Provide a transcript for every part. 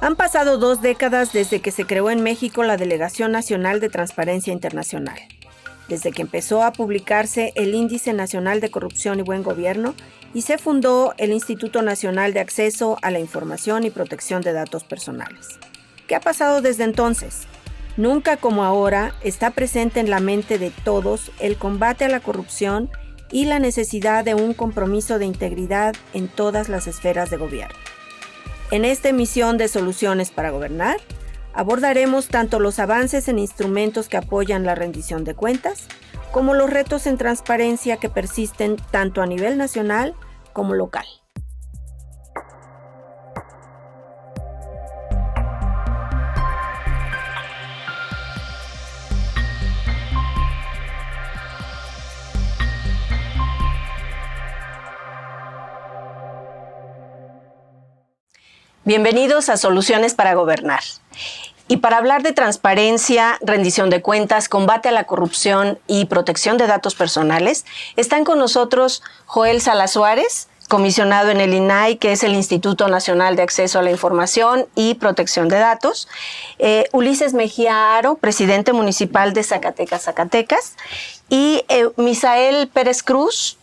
Han pasado 2 décadas desde que se creó en México la Delegación Nacional de Transparencia Internacional, desde que empezó a publicarse el Índice Nacional de Corrupción y Buen Gobierno y se fundó el Instituto Nacional de Acceso a la Información y Protección de Datos Personales. ¿Qué ha pasado desde entonces? Nunca como ahora está presente en la mente de todos el combate a la corrupción y la necesidad de un compromiso de integridad en todas las esferas de gobierno. En esta emisión de Soluciones para Gobernar, abordaremos tanto los avances en instrumentos que apoyan la rendición de cuentas, como los retos en transparencia que persisten tanto a nivel nacional como local. Bienvenidos a Soluciones para Gobernar. Y para hablar de transparencia, rendición de cuentas, combate a la corrupción y protección de datos personales, están con nosotros Joel Salas Suárez, comisionado en el INAI, que es el Instituto Nacional de Acceso a la Información y Protección de Datos, Ulises Mejía Haro, presidente municipal de Zacatecas, y Misael Pérez Cruz,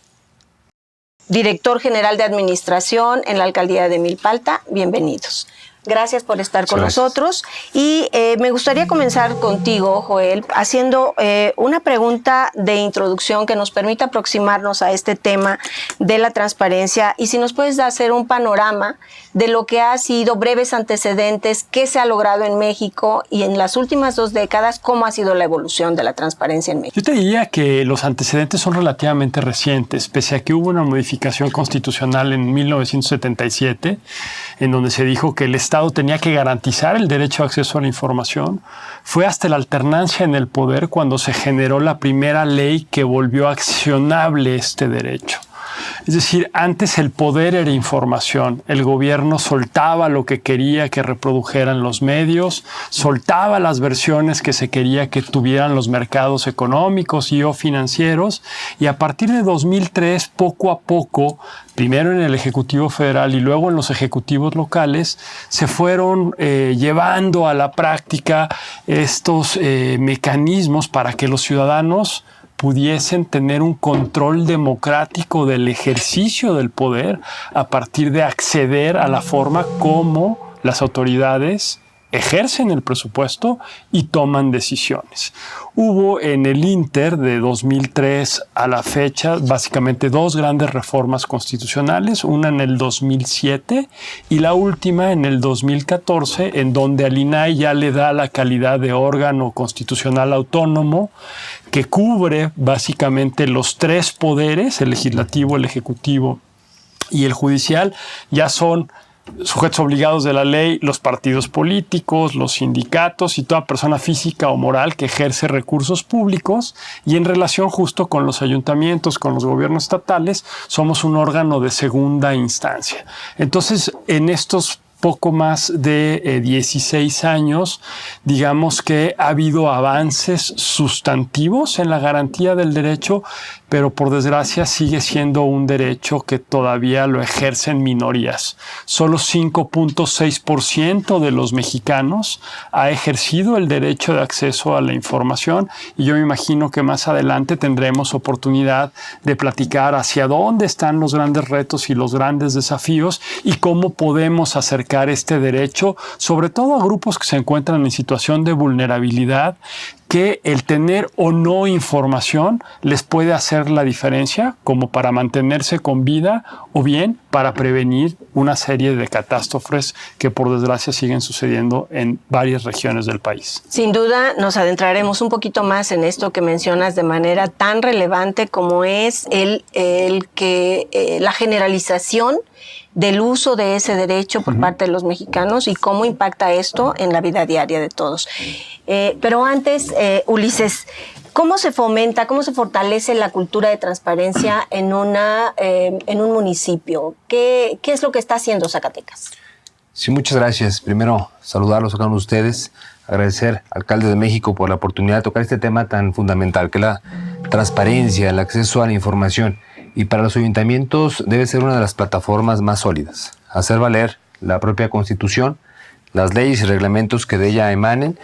director general de administración en la alcaldía de Milpalta. Bienvenidos. Gracias por estar con nosotros. Y me gustaría comenzar contigo, Joel, haciendo una pregunta de introducción que nos permita aproximarnos a este tema de la transparencia. Y si nos puedes hacer un panorama de lo que ha sido, breves antecedentes, qué se ha logrado en México y en las últimas 2 décadas, cómo ha sido la evolución de la transparencia en México. Yo te diría que los antecedentes son relativamente recientes, pese a que hubo una modificación constitucional en 1977, en donde se dijo que el Estado tenía que garantizar el derecho de acceso a la información. Fue hasta la alternancia en el poder cuando se generó la primera ley que volvió accionable este derecho. Es decir, antes el poder era información, el gobierno soltaba lo que quería que reprodujeran los medios, soltaba las versiones que se quería que tuvieran los mercados económicos y o financieros, y a partir de 2003, poco a poco, primero en el Ejecutivo Federal y luego en los ejecutivos locales, se fueron llevando a la práctica estos mecanismos para que los ciudadanos pudiesen tener un control democrático del ejercicio del poder a partir de acceder a la forma como las autoridades ejercen el presupuesto y toman decisiones. Hubo en el Inter de 2003 a la fecha básicamente 2 grandes reformas constitucionales, una en el 2007 y la última en el 2014, en donde al INAI ya le da la calidad de órgano constitucional autónomo que cubre básicamente los 3 poderes, el legislativo, el ejecutivo y el judicial. Ya son sujetos obligados de la ley los partidos políticos, los sindicatos y toda persona física o moral que ejerce recursos públicos, y en relación justo con los ayuntamientos, con los gobiernos estatales, somos un órgano de segunda instancia. Entonces, en estos poco más de 16 años, digamos que ha habido avances sustantivos en la garantía del derecho, pero por desgracia sigue siendo un derecho que todavía lo ejercen minorías. Solo 5.6% de los mexicanos ha ejercido el derecho de acceso a la información, y yo me imagino que más adelante tendremos oportunidad de platicar hacia dónde están los grandes retos y los grandes desafíos y cómo podemos acercar este derecho, sobre todo a grupos que se encuentran en situación de vulnerabilidad, que el tener o no información les puede hacer la diferencia, como para mantenerse con vida o bien para prevenir una serie de catástrofes que por desgracia siguen sucediendo en varias regiones del país. Sin duda nos adentraremos un poquito más en esto que mencionas de manera tan relevante como es la generalización del uso de ese derecho por parte de los mexicanos y cómo impacta esto en la vida diaria de todos. Pero antes, Ulises, ¿cómo se fomenta, cómo se fortalece la cultura de transparencia en un municipio? ¿Qué es lo que está haciendo Zacatecas? Sí, muchas gracias. Primero, saludarlos a cada uno de ustedes, agradecer al alcalde de México por la oportunidad de tocar este tema tan fundamental, que es la transparencia, el acceso a la información. Y para los ayuntamientos debe ser una de las plataformas más sólidas. Hacer valer la propia Constitución, las leyes y reglamentos que de ella emanen,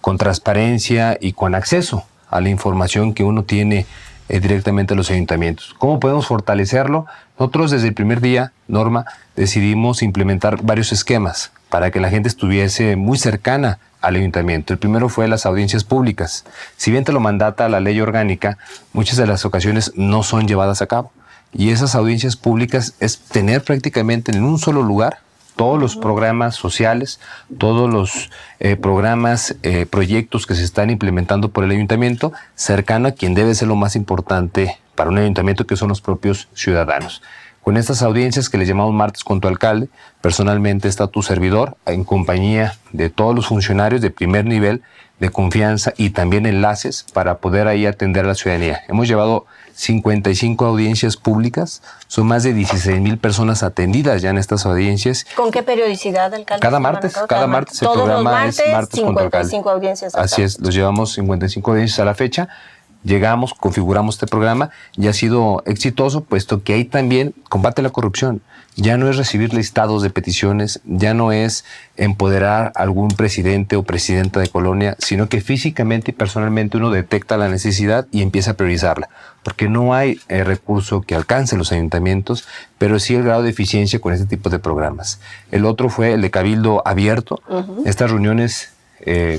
con transparencia y con acceso a la información que uno tiene directamente a los ayuntamientos. ¿Cómo podemos fortalecerlo? Nosotros desde el primer día, Norma, decidimos implementar varios esquemas para que la gente estuviese muy cercana al ayuntamiento. El primero fue las audiencias públicas. Si bien te lo mandata la ley orgánica, muchas de las ocasiones no son llevadas a cabo. Y esas audiencias públicas es tener prácticamente en un solo lugar todos los programas sociales, todos los programas, proyectos que se están implementando por el ayuntamiento, cercano a quien debe ser lo más importante para un ayuntamiento, que son los propios ciudadanos. Con estas audiencias que le llamamos Martes con tu alcalde, personalmente está tu servidor en compañía de todos los funcionarios de primer nivel de confianza y también enlaces para poder ahí atender a la ciudadanía. Hemos llevado 55 audiencias públicas, son más de 16,000 personas atendidas ya en estas audiencias. ¿Con qué periodicidad, alcalde? Cada martes el Todos programa los martes, es Martes con tu alcalde. 55 audiencias. Así es, los llevamos 55 audiencias a la fecha. Llegamos, configuramos este programa y ha sido exitoso, puesto que ahí también combate la corrupción. Ya no es recibir listados de peticiones, ya no es empoderar a algún presidente o presidenta de colonia, sino que físicamente y personalmente uno detecta la necesidad y empieza a priorizarla. Porque no hay recurso que alcance los ayuntamientos, pero sí el grado de eficiencia con este tipo de programas. El otro fue el de cabildo abierto, estas reuniones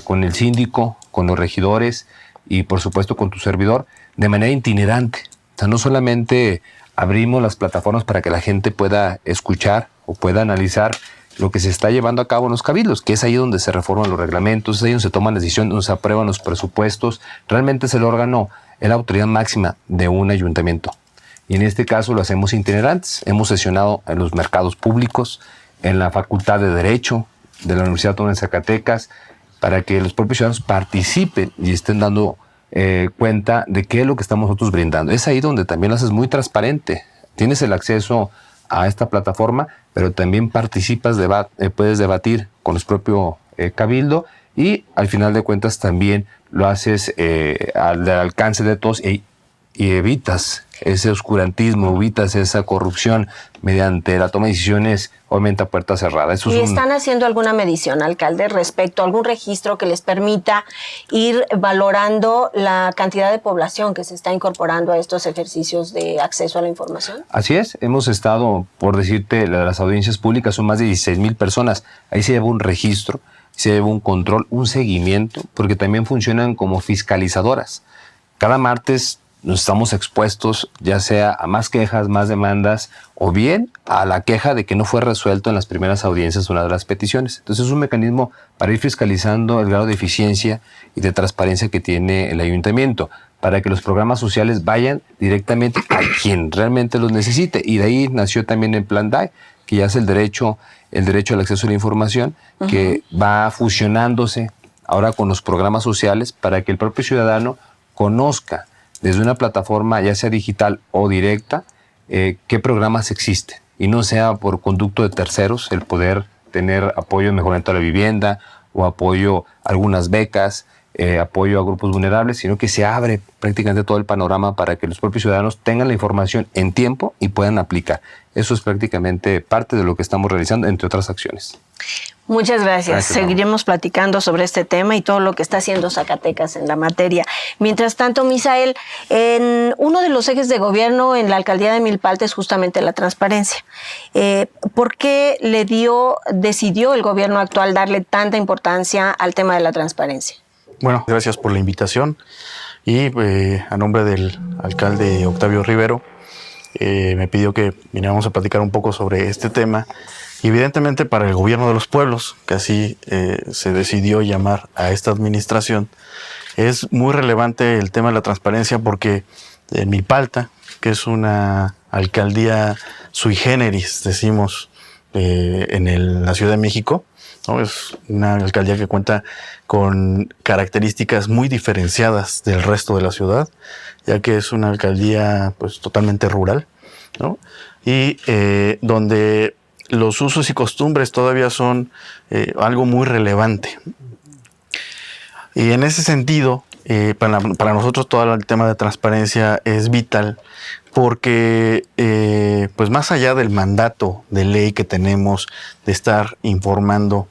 con el síndico, con los regidores, y por supuesto con tu servidor, de manera itinerante. O sea, no solamente abrimos las plataformas para que la gente pueda escuchar o pueda analizar lo que se está llevando a cabo en los cabildos, que es ahí donde se reforman los reglamentos, es ahí donde se toman las decisiones, donde se aprueban los presupuestos. Realmente es el órgano, es la autoridad máxima de un ayuntamiento. Y en este caso lo hacemos itinerantes. Hemos sesionado en los mercados públicos, en la Facultad de Derecho de la Universidad Autónoma de Zacatecas, para que los propios ciudadanos participen y estén dando cuenta de qué es lo que estamos nosotros brindando. Es ahí donde también lo haces muy transparente. Tienes el acceso a esta plataforma, pero también participas, puedes debatir con los propios cabildo, y al final de cuentas también lo haces al alcance de todos y evitas ese oscurantismo, evitas esa corrupción mediante la toma de decisiones, obviamente a puerta cerrada. Eso ¿Y están haciendo alguna medición, alcalde, respecto a algún registro que les permita ir valorando la cantidad de población que se está incorporando a estos ejercicios de acceso a la información? Así es, hemos estado, por decirte, las audiencias públicas son más de 16,000 personas. Ahí se lleva un registro, se lleva un control, un seguimiento, porque también funcionan como fiscalizadoras. Cada martes nos estamos expuestos ya sea a más quejas, más demandas, o bien a la queja de que no fue resuelto en las primeras audiencias una de las peticiones. Entonces es un mecanismo para ir fiscalizando el grado de eficiencia y de transparencia que tiene el ayuntamiento, para que los programas sociales vayan directamente a quien realmente los necesite. Y de ahí nació también el Plan DAI, que ya es el derecho al acceso a la información, que va fusionándose ahora con los programas sociales para que el propio ciudadano conozca desde una plataforma, ya sea digital o directa, qué programas existen, y no sea por conducto de terceros el poder tener apoyo en mejoramiento de la vivienda o apoyo a algunas becas, apoyo a grupos vulnerables, sino que se abre prácticamente todo el panorama para que los propios ciudadanos tengan la información en tiempo y puedan aplicar. Eso es prácticamente parte de lo que estamos realizando, entre otras acciones. Muchas gracias. Seguiremos platicando sobre este tema y todo lo que está haciendo Zacatecas en la materia. Mientras tanto, Misael, en uno de los ejes de gobierno en la alcaldía de Milpalta es justamente la transparencia. ¿Por qué decidió el gobierno actual darle tanta importancia al tema de la transparencia? Bueno, gracias por la invitación, y a nombre del alcalde Octavio Rivero me pidió que viniéramos a platicar un poco sobre este tema. Evidentemente, para el gobierno de los pueblos, que así se decidió llamar a esta administración, es muy relevante el tema de la transparencia, porque en Milpalta, que es una alcaldía sui generis, decimos, en la Ciudad de México, ¿no? Es una alcaldía que cuenta con características muy diferenciadas del resto de la ciudad, ya que es una alcaldía pues totalmente rural, ¿no? Y donde los usos y costumbres todavía son algo muy relevante. Y en ese sentido, para nosotros todo el tema de transparencia es vital, porque pues más allá del mandato de ley que tenemos de estar informando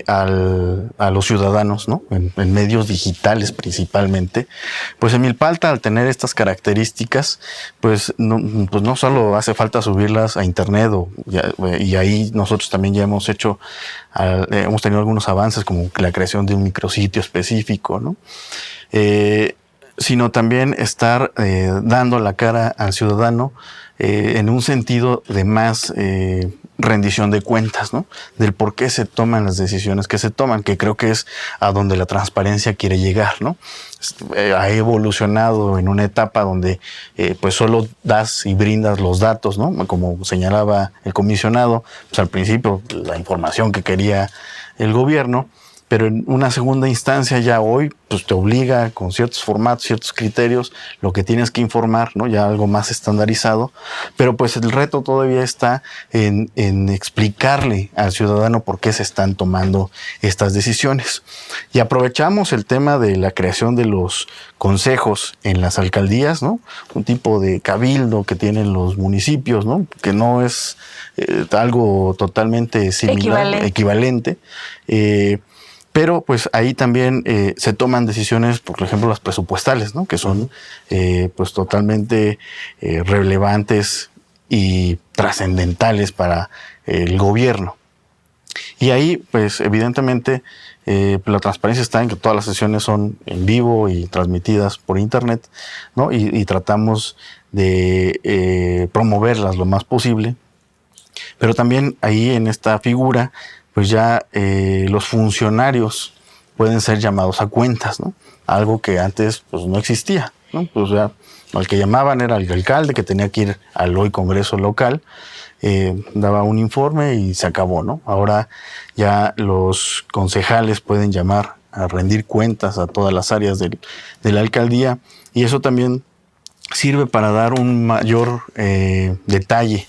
a los ciudadanos, ¿no? En medios digitales principalmente, pues en Milpalta, al tener estas características, pues no solo hace falta subirlas a internet, y ahí nosotros también ya hemos tenido algunos avances, como la creación de un micrositio específico, ¿no? Sino también estar dando la cara al ciudadano en un sentido de más rendición de cuentas, ¿no? Del por qué se toman las decisiones que se toman, que creo que es a donde la transparencia quiere llegar, ¿no? Ha evolucionado en una etapa donde pues solo das y brindas los datos, ¿no? Como señalaba el comisionado, pues al principio la información que quería el gobierno, pero en una segunda instancia ya hoy pues te obliga con ciertos formatos, ciertos criterios, lo que tienes que informar, ¿no? Ya algo más estandarizado, pero pues el reto todavía está en explicarle al ciudadano por qué se están tomando estas decisiones. Y aprovechamos el tema de la creación de los consejos en las alcaldías, ¿no? Un tipo de cabildo que tienen los municipios, ¿no? Que no es algo totalmente similar, equivalente. Pero pues ahí también se toman decisiones, por ejemplo, las presupuestales, ¿no? Que son pues totalmente relevantes y trascendentales para el gobierno. Y ahí, pues evidentemente, la transparencia está en que todas las sesiones son en vivo y transmitidas por internet, ¿no? Y tratamos de promoverlas lo más posible. Pero también ahí en esta figura, pues ya los funcionarios pueden ser llamados a cuentas, ¿no? Algo que antes pues no existía, ¿no? Pues ya al que llamaban era el alcalde, que tenía que ir al hoy Congreso local, daba un informe y se acabó, ¿no? Ahora ya los concejales pueden llamar a rendir cuentas a todas las áreas de la alcaldía, y eso también sirve para dar un mayor detalle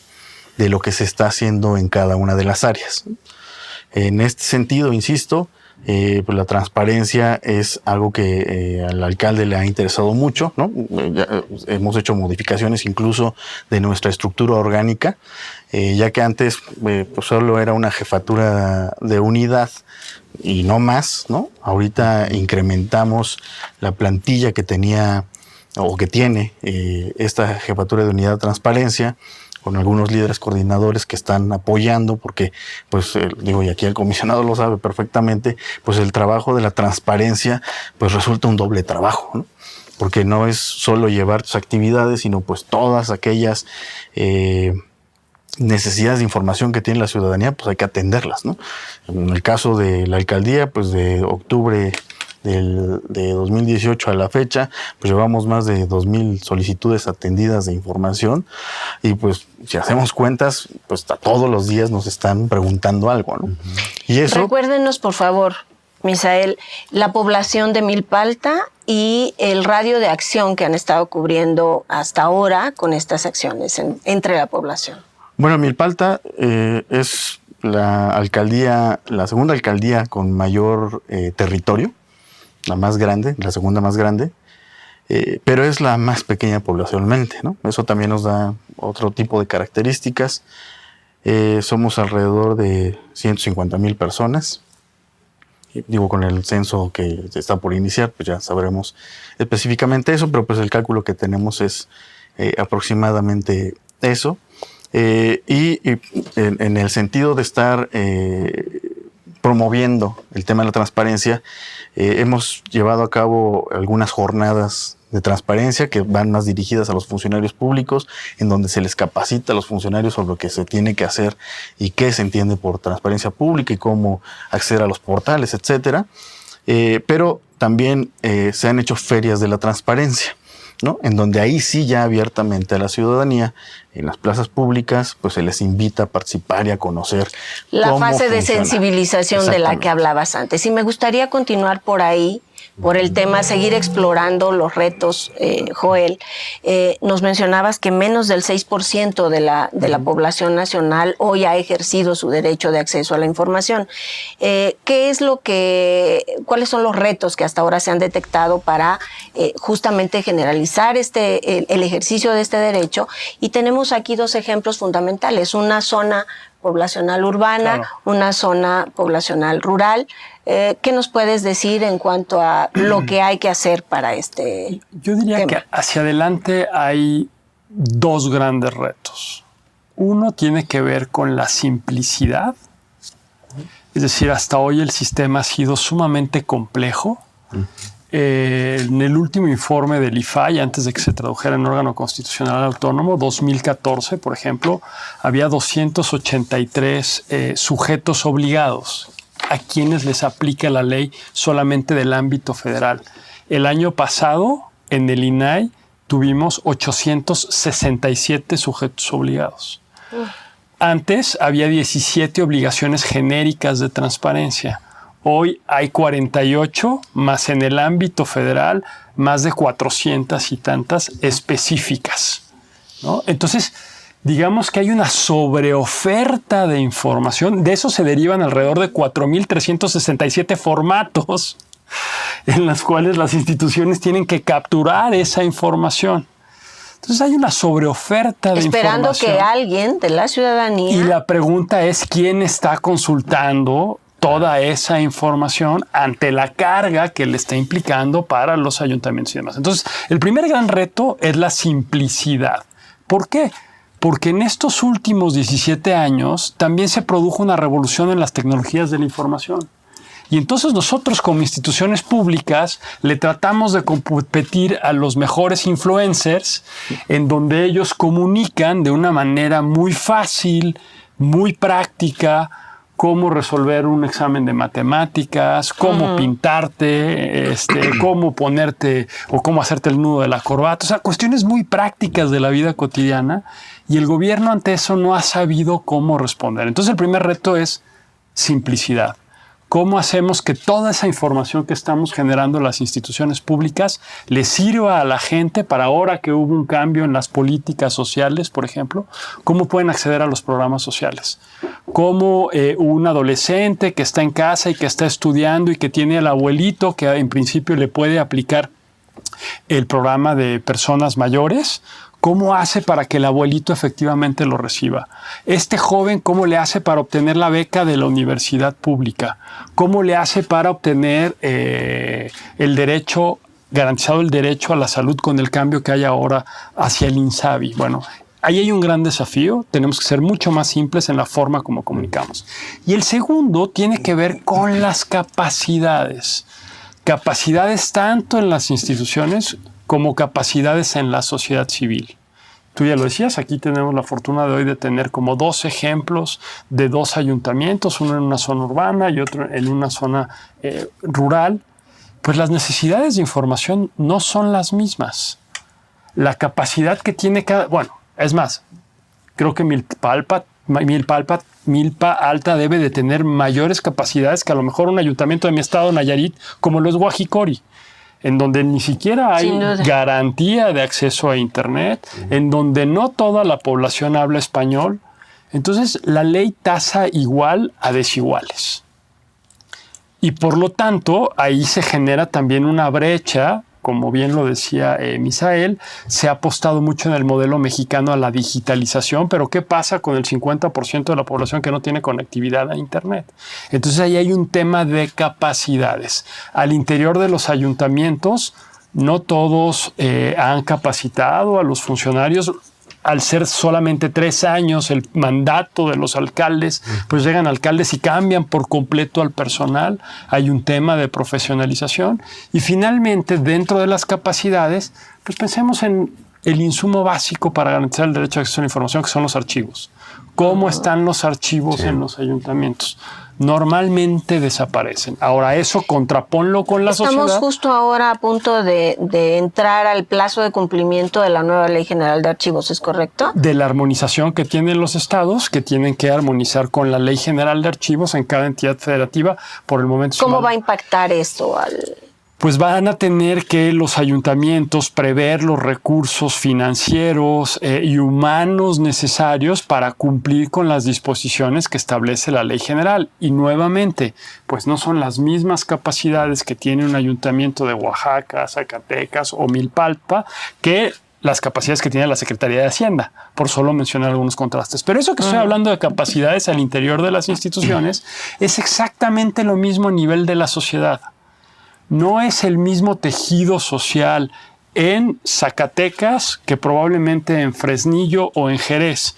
de lo que se está haciendo en cada una de las áreas. En este sentido, insisto, pues la transparencia es algo que al alcalde le ha interesado mucho, ¿no? Ya hemos hecho modificaciones incluso de nuestra estructura orgánica, ya que antes pues solo era una jefatura de unidad y no más, ¿no? Ahorita incrementamos la plantilla que tenía o que tiene esta jefatura de unidad de transparencia, con algunos líderes coordinadores que están apoyando, porque, pues, y aquí el comisionado lo sabe perfectamente, pues el trabajo de la transparencia, pues resulta un doble trabajo, ¿no? Porque no es solo llevar tus actividades, sino pues todas aquellas necesidades de información que tiene la ciudadanía, pues hay que atenderlas, ¿no? En el caso de la alcaldía, pues de octubre de 2018 a la fecha, pues llevamos más de 2,000 solicitudes atendidas de información, y pues si hacemos cuentas, pues todos los días nos están preguntando algo, ¿no? Y eso... Recuérdenos, por favor, Misael, la población de Milpalta y el radio de acción que han estado cubriendo hasta ahora con estas acciones entre la población. Bueno, Milpalta es la alcaldía, la segunda alcaldía con mayor territorio, la más grande, la segunda más grande, pero es la más pequeña poblacionalmente, ¿no? Eso también nos da otro tipo de características. Somos alrededor de 150,000 personas. Digo, con el censo que está por iniciar, pues ya sabremos específicamente eso, pero pues el cálculo que tenemos es aproximadamente eso. Y en el sentido de estar promoviendo el tema de la transparencia, hemos llevado a cabo algunas jornadas de transparencia que van más dirigidas a los funcionarios públicos, en donde se les capacita a los funcionarios sobre lo que se tiene que hacer y qué se entiende por transparencia pública y cómo acceder a los portales, etcétera. Pero también se han hecho ferias de la transparencia, ¿no? En donde ahí sí ya abiertamente a la ciudadanía, en las plazas públicas, pues se les invita a participar y a conocer la cómo fase de funciona. sensibilización de la que hablabas antes. Y me gustaría continuar por ahí, por el tema, seguir explorando los retos, Joel. Nos mencionabas que menos del 6% de la población nacional hoy ha ejercido su derecho de acceso a la información. ¿Cuáles son los retos que hasta ahora se han detectado para justamente generalizar el ejercicio de este derecho? Y tenemos aquí dos ejemplos fundamentales. Una zona poblacional urbana, claro, una zona poblacional rural. ¿Qué nos puedes decir en cuanto a lo que hay que hacer para este Yo diría tema? que hacia adelante hay dos grandes retos. Uno tiene que ver con la simplicidad. Es decir, hasta hoy el sistema ha sido sumamente complejo. En el último informe del IFAI, antes de que se tradujera en órgano constitucional autónomo, 2014, por ejemplo, había 283 sujetos obligados a quienes les aplica la ley solamente del ámbito federal. El año pasado, en el INAI, tuvimos 867 sujetos obligados. Antes había 17 obligaciones genéricas de transparencia. Hoy hay 48, más en el ámbito federal, más de 400 y tantas específicas, ¿no? Entonces, digamos que hay una sobreoferta de información. De eso se derivan alrededor de 4.367 formatos en los cuales las instituciones tienen que capturar esa información. Entonces hay una sobreoferta de Esperando información. que alguien de la ciudadanía... Y la pregunta es, ¿quién está consultando toda esa información ante la carga que le está implicando para los ayuntamientos y demás? Entonces, el primer gran reto es la simplicidad. ¿Por qué? Porque en estos últimos 17 años también se produjo una revolución en las tecnologías de la información. Y entonces nosotros como instituciones públicas le tratamos de competir a los mejores influencers en donde ellos comunican de una manera muy fácil, muy práctica, cómo resolver un examen de matemáticas, cómo pintarte, cómo ponerte o cómo hacerte el nudo de la corbata. O sea, cuestiones muy prácticas de la vida cotidiana, y el gobierno ante eso no ha sabido cómo responder. Entonces el primer reto es simplicidad. ¿Cómo hacemos que toda esa información que estamos generando en las instituciones públicas le sirva a la gente para ahora que hubo un cambio en las políticas sociales, por ejemplo? ¿Cómo pueden acceder a los programas sociales? ¿Cómo un adolescente que está en casa y que está estudiando y que tiene al abuelito que en principio le puede aplicar el programa de personas mayores, ¿cómo hace para que el abuelito efectivamente lo reciba? Este joven, ¿cómo le hace para obtener la beca de la universidad pública? ¿Cómo le hace para obtener garantizado el derecho a la salud con el cambio que hay ahora hacia el INSABI? Bueno, ahí hay un gran desafío. Tenemos que ser mucho más simples en la forma como comunicamos. Y el segundo tiene que ver con las capacidades. Capacidades tanto en las instituciones como capacidades en la sociedad civil. Tú ya lo decías, aquí tenemos la fortuna de hoy de tener como 2 ejemplos de 2 ayuntamientos, uno en una zona urbana y otro en una zona rural. Pues las necesidades de información no son las mismas. La capacidad que tiene cada... Bueno, es más, creo que Milpa Alta debe de tener mayores capacidades que a lo mejor un ayuntamiento de mi estado, Nayarit, como lo es Guajicori, en donde ni siquiera hay garantía de acceso a Internet, en donde no toda la población habla español. Entonces, la ley tasa igual a desiguales. Y por lo tanto, ahí se genera también una brecha. Como bien lo decía Misael, se ha apostado mucho en el modelo mexicano a la digitalización, pero ¿qué pasa con el 50% de la población que no tiene conectividad a Internet? Entonces ahí hay un tema de capacidades. Al interior de los ayuntamientos, no todos han capacitado a los funcionarios. Al ser solamente 3 años el mandato de los alcaldes, pues llegan alcaldes y cambian por completo al personal. Hay un tema de profesionalización. Y finalmente, dentro de las capacidades, pues pensemos en el insumo básico para garantizar el derecho a acceso a la información, que son los archivos. ¿Cómo están los archivos en los ayuntamientos? Normalmente desaparecen. Ahora, eso contraponlo con la sociedad. Estamos justo ahora a punto de entrar al plazo de cumplimiento de la nueva Ley General de Archivos, ¿es correcto? De la armonización que tienen los estados, que tienen que armonizar con la Ley General de Archivos en cada entidad federativa. Por el momento. ¿Cómo va a impactar esto al...? Pues van a tener que los ayuntamientos prever los recursos financieros y humanos necesarios para cumplir con las disposiciones que establece la ley general. Y nuevamente, pues no son las mismas capacidades que tiene un ayuntamiento de Oaxaca, Zacatecas o Milpalpa que las capacidades que tiene la Secretaría de Hacienda, por solo mencionar algunos contrastes. Pero eso que estoy hablando de capacidades al interior de las instituciones es exactamente lo mismo a nivel de la sociedad. No es el mismo tejido social en Zacatecas que probablemente en Fresnillo o en Jerez.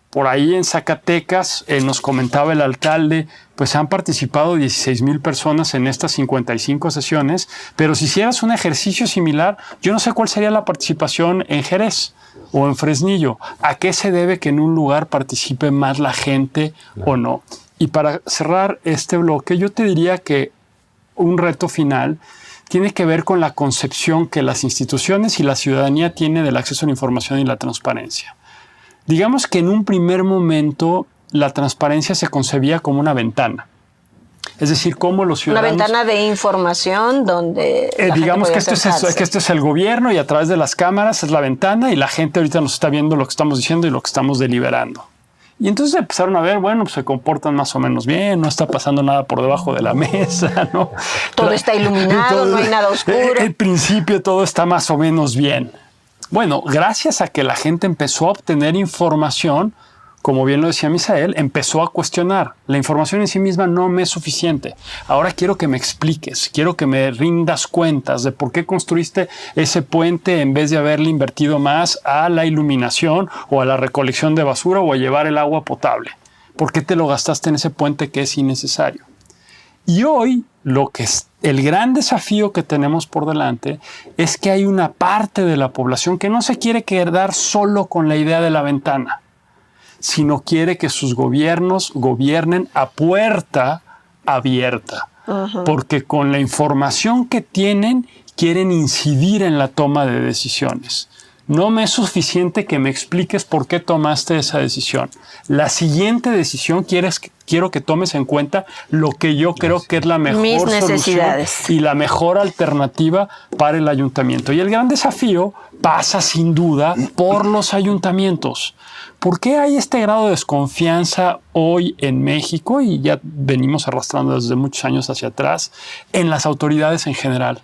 Por ahí en Zacatecas, nos comentaba el alcalde, pues han participado 16,000 personas en estas 55 sesiones, pero si hicieras un ejercicio similar, yo no sé cuál sería la participación en Jerez o en Fresnillo. ¿A qué se debe que en un lugar participe más la gente o no? Y para cerrar este bloque, yo te diría que un reto final tiene que ver con la concepción que las instituciones y la ciudadanía tiene del acceso a la información y la transparencia. Digamos que en un primer momento la transparencia se concebía como una ventana. Es decir, cómo los ciudadanos... Una ventana de información donde digamos que esto es el gobierno y a través de las cámaras es la ventana y la gente ahorita nos está viendo lo que estamos diciendo y lo que estamos deliberando. Y entonces empezaron a ver, bueno, pues se comportan más o menos bien, no está pasando nada por debajo de la mesa, ¿no? Todo está iluminado, no hay nada oscuro. En principio todo está más o menos bien. Bueno, gracias a que la gente empezó a obtener información, como bien lo decía Misael, empezó a cuestionar. La información en sí misma no me es suficiente. Ahora quiero que me expliques, quiero que me rindas cuentas de por qué construiste ese puente en vez de haberle invertido más a la iluminación o a la recolección de basura o a llevar el agua potable. ¿Por qué te lo gastaste en ese puente que es innecesario? Y hoy lo que es el gran desafío que tenemos por delante es que hay una parte de la población que no se quiere quedar solo con la idea de la ventana, sino quiere que sus gobiernos gobiernen a puerta abierta, porque con la información que tienen quieren incidir en la toma de decisiones. No me es suficiente que me expliques por qué tomaste esa decisión. La siguiente decisión quiero que tomes en cuenta lo que yo creo que es la mejor solución y la mejor alternativa para el ayuntamiento. Y el gran desafío pasa sin duda por los ayuntamientos. ¿Por qué hay este grado de desconfianza hoy en México, y ya venimos arrastrando desde muchos años hacia atrás, en las autoridades en general?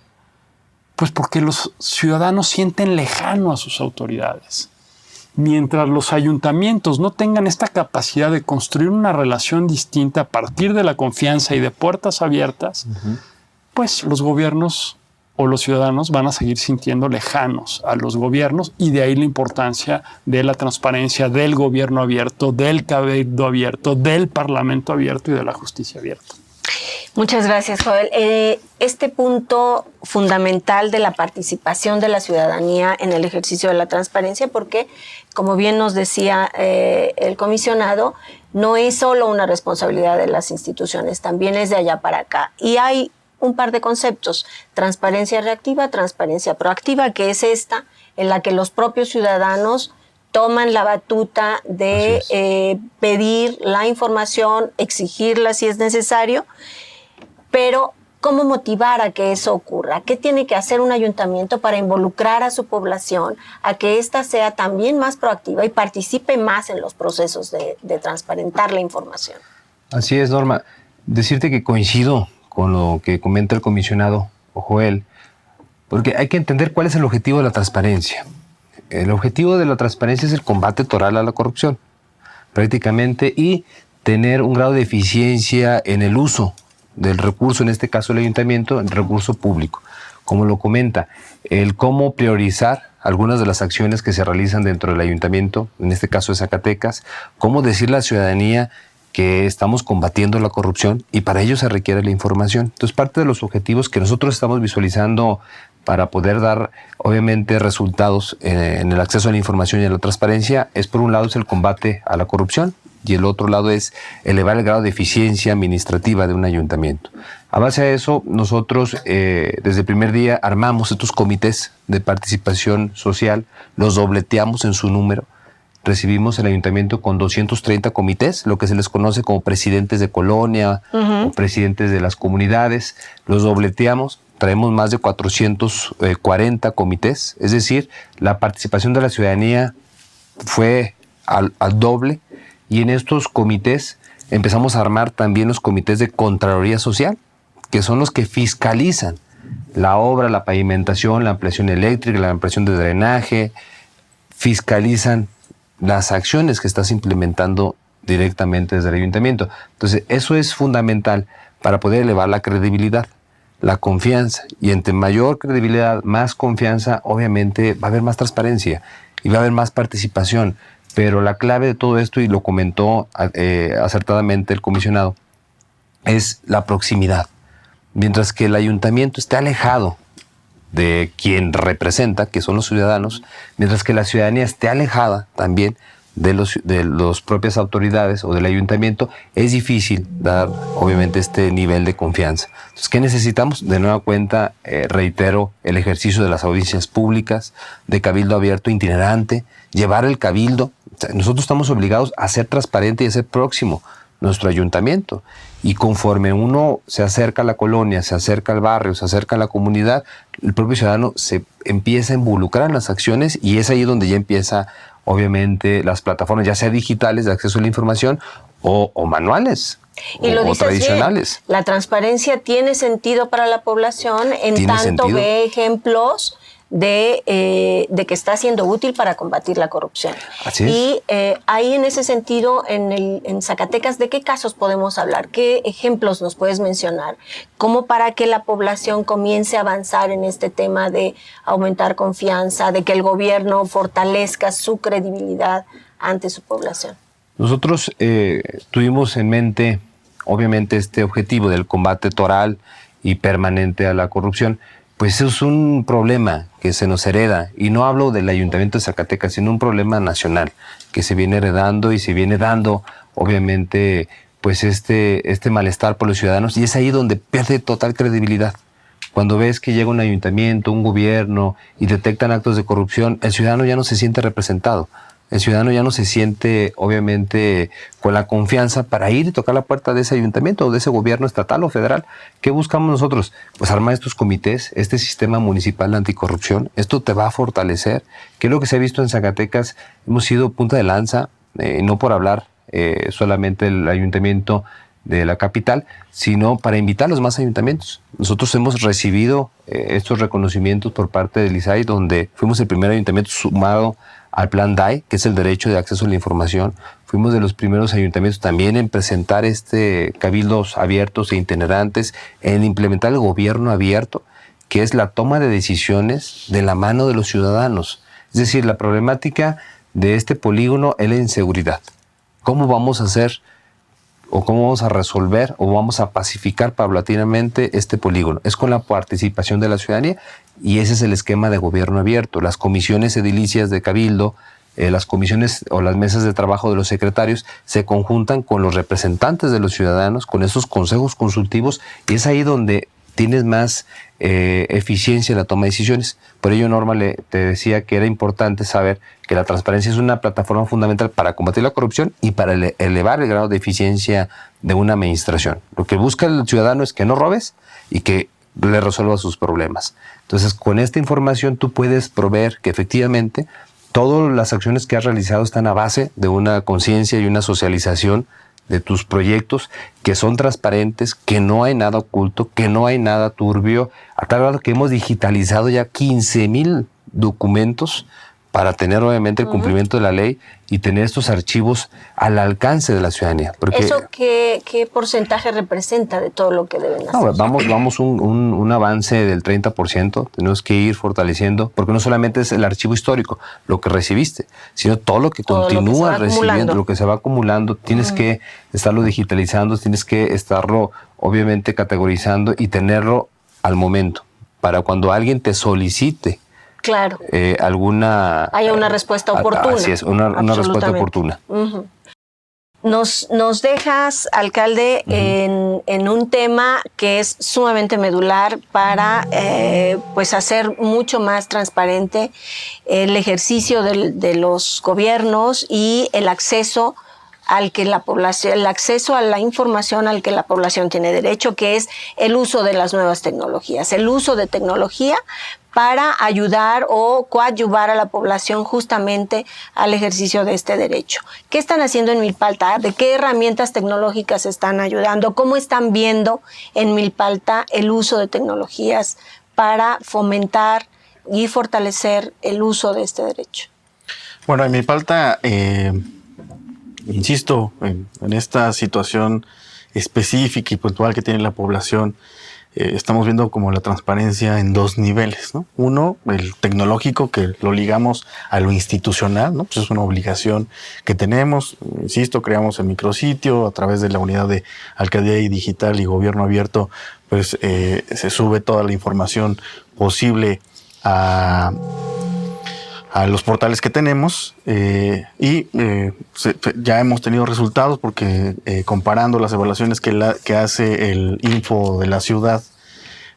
Pues porque los ciudadanos sienten lejano a sus autoridades. Mientras los ayuntamientos no tengan esta capacidad de construir una relación distinta a partir de la confianza y de puertas abiertas, pues los gobiernos o los ciudadanos van a seguir sintiendo lejanos a los gobiernos, y de ahí la importancia de la transparencia, del gobierno abierto, del cabildo abierto, del parlamento abierto y de la justicia abierta. Muchas gracias, Joel. Este punto fundamental de la participación de la ciudadanía en el ejercicio de la transparencia, porque, como bien nos decía el comisionado, no es solo una responsabilidad de las instituciones, también es de allá para acá. Y hay un par de conceptos: transparencia reactiva, transparencia proactiva, que es esta en la que los propios ciudadanos toman la batuta de pedir la información, exigirla si es necesario. Pero, ¿cómo motivar a que eso ocurra? ¿Qué tiene que hacer un ayuntamiento para involucrar a su población, a que ésta sea también más proactiva y participe más en los procesos de transparentar la información? Así es, Norma. Decirte que coincido con lo que comenta el comisionado Joel, porque hay que entender cuál es el objetivo de la transparencia. El objetivo de la transparencia es el combate total a la corrupción, prácticamente, y tener un grado de eficiencia en el uso del recurso, en este caso el ayuntamiento, el recurso público. Como lo comenta, el cómo priorizar algunas de las acciones que se realizan dentro del ayuntamiento, en este caso de Zacatecas, cómo decirle a la ciudadanía que estamos combatiendo la corrupción, y para ello se requiere la información. Entonces, parte de los objetivos que nosotros estamos visualizando para poder dar, obviamente, resultados en el acceso a la información y a la transparencia es, por un lado, es el combate a la corrupción, y el otro lado es elevar el grado de eficiencia administrativa de un ayuntamiento. A base de eso, nosotros desde el primer día armamos estos comités de participación social, los dobleteamos en su número. Recibimos el ayuntamiento con 230 comités, lo que se les conoce como presidentes de colonia o presidentes de las comunidades. Los dobleteamos, traemos más de 440 comités, es decir, la participación de la ciudadanía fue al doble. Y en estos comités empezamos a armar también los comités de Contraloría Social, que son los que fiscalizan la obra, la pavimentación, la ampliación eléctrica, la ampliación de drenaje, fiscalizan las acciones que estás implementando directamente desde el ayuntamiento. Entonces, eso es fundamental para poder elevar la credibilidad, la confianza. Y entre mayor credibilidad, más confianza, obviamente va a haber más transparencia y va a haber más participación. Pero la clave de todo esto, y lo comentó acertadamente el comisionado, es la proximidad. Mientras que el ayuntamiento esté alejado de quien representa, que son los ciudadanos, mientras que la ciudadanía esté alejada también de las propias autoridades o del ayuntamiento, es difícil dar, obviamente, este nivel de confianza. Entonces, ¿qué necesitamos? De nueva cuenta, reitero, el ejercicio de las audiencias públicas, de cabildo abierto itinerante, llevar el cabildo. O sea, nosotros estamos obligados a ser transparente y a ser próximo nuestro ayuntamiento. Y conforme uno se acerca a la colonia, se acerca al barrio, se acerca a la comunidad, el propio ciudadano se empieza a involucrar en las acciones, y es ahí donde ya empieza, obviamente, las plataformas, ya sea digitales de acceso a la información o manuales. Y lo o dices tradicionales. bien, la transparencia tiene sentido para la población en tanto ve ejemplos de que está siendo útil para combatir la corrupción. Así es. Y ahí, en ese sentido, en Zacatecas, ¿de qué casos podemos hablar? ¿Qué ejemplos nos puedes mencionar? ¿Cómo para que la población comience a avanzar en este tema de aumentar confianza, de que el gobierno fortalezca su credibilidad ante su población? Nosotros tuvimos en mente, obviamente, este objetivo del combate toral y permanente a la corrupción. Pues es un problema que se nos hereda, y no hablo del Ayuntamiento de Zacatecas, sino un problema nacional que se viene heredando y se viene dando, obviamente, pues este malestar por los ciudadanos, y es ahí donde pierde total credibilidad. Cuando ves que llega un ayuntamiento, un gobierno, y detectan actos de corrupción, el ciudadano ya no se siente representado. El ciudadano ya no se siente, obviamente, con la confianza para ir y tocar la puerta de ese ayuntamiento o de ese gobierno estatal o federal. ¿Qué buscamos nosotros? Pues armar estos comités, este sistema municipal de anticorrupción. Esto te va a fortalecer. ¿Qué es lo que se ha visto en Zacatecas? Hemos sido punta de lanza, no por hablar solamente del ayuntamiento de la capital, sino para invitar a los más ayuntamientos. Nosotros hemos recibido estos reconocimientos por parte del ISAI, donde fuimos el primer ayuntamiento sumado al Plan DAI, que es el derecho de acceso a la información. Fuimos de los primeros ayuntamientos también en presentar cabildos abiertos e itinerantes, en implementar el gobierno abierto, que es la toma de decisiones de la mano de los ciudadanos. Es decir, la problemática de este polígono es la inseguridad. ¿Cómo vamos a hacer o cómo vamos a resolver o vamos a pacificar paulatinamente este polígono? Es con la participación de la ciudadanía, y ese es el esquema de gobierno abierto. Las comisiones edilicias de cabildo, las comisiones o las mesas de trabajo de los secretarios se conjuntan con los representantes de los ciudadanos, con esos consejos consultivos, y es ahí donde tienes más eficiencia en la toma de decisiones. Por ello, Norma, te decía que era importante saber que la transparencia es una plataforma fundamental para combatir la corrupción y para elevar el grado de eficiencia de una administración. Lo que busca el ciudadano es que no robes y que le resuelva sus problemas. Entonces, con esta información tú puedes proveer que efectivamente todas las acciones que has realizado están a base de una conciencia y una socialización de tus proyectos, que son transparentes, que no hay nada oculto, que no hay nada turbio, a tal grado que hemos digitalizado ya 15,000 documentos para tener, obviamente, el cumplimiento de la ley y tener estos archivos al alcance de la ciudadanía. Porque ¿Eso qué porcentaje representa de todo lo que deben hacer? no, vamos un avance del 30%, tenemos que ir fortaleciendo, porque no solamente es el archivo histórico, lo que recibiste, sino todo lo que continúa recibiendo, lo que se va acumulando, tienes que estarlo digitalizando, tienes que estarlo, obviamente, categorizando y tenerlo al momento, para cuando alguien te solicite claro, haya una respuesta oportuna. Así es, una respuesta oportuna. Uh-huh. Nos dejas, alcalde, en un tema que es sumamente medular para pues hacer mucho más transparente el ejercicio de los gobiernos y el acceso al que la población, el acceso a la información al que la población tiene derecho, que es el uso de las nuevas tecnologías, el uso de tecnología para ayudar o coadyuvar a la población justamente al ejercicio de este derecho. ¿Qué están haciendo en Milpalta? ¿De qué herramientas tecnológicas están ayudando? ¿Cómo están viendo en Milpalta el uso de tecnologías para fomentar y fortalecer el uso de este derecho? Bueno, en Milpalta, insisto, en esta situación específica y puntual que tiene la población, estamos viendo como la transparencia en dos niveles, ¿no? Uno, el tecnológico, que lo ligamos a lo institucional, ¿no? Pues es una obligación que tenemos. Insisto, creamos el micrositio a través de la unidad de Alcaldía y Digital y Gobierno Abierto, pues se sube toda la información posible a los portales que tenemos ya hemos tenido resultados porque comparando las evaluaciones que hace el Info de la ciudad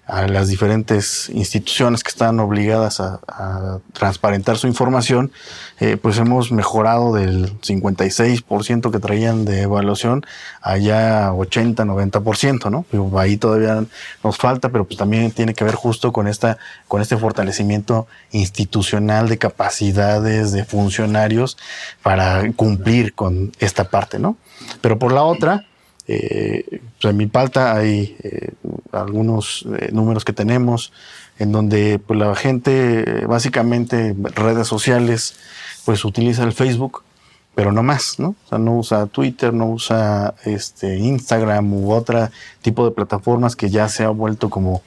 a las diferentes instituciones que están obligadas a transparentar su información, pues hemos mejorado del 56% que traían de evaluación a ya 80-90%, ¿no? Ahí todavía nos falta, pero pues también tiene que ver justo con este fortalecimiento institucional de capacidades de funcionarios para cumplir con esta parte, ¿no? Pero por la otra, pues en Milpalta hay algunos números que tenemos en donde pues la gente básicamente redes sociales pues utiliza el Facebook, pero no más, ¿no? O sea, no usa Twitter, no usa Instagram u otro tipo de plataformas que ya se ha vuelto como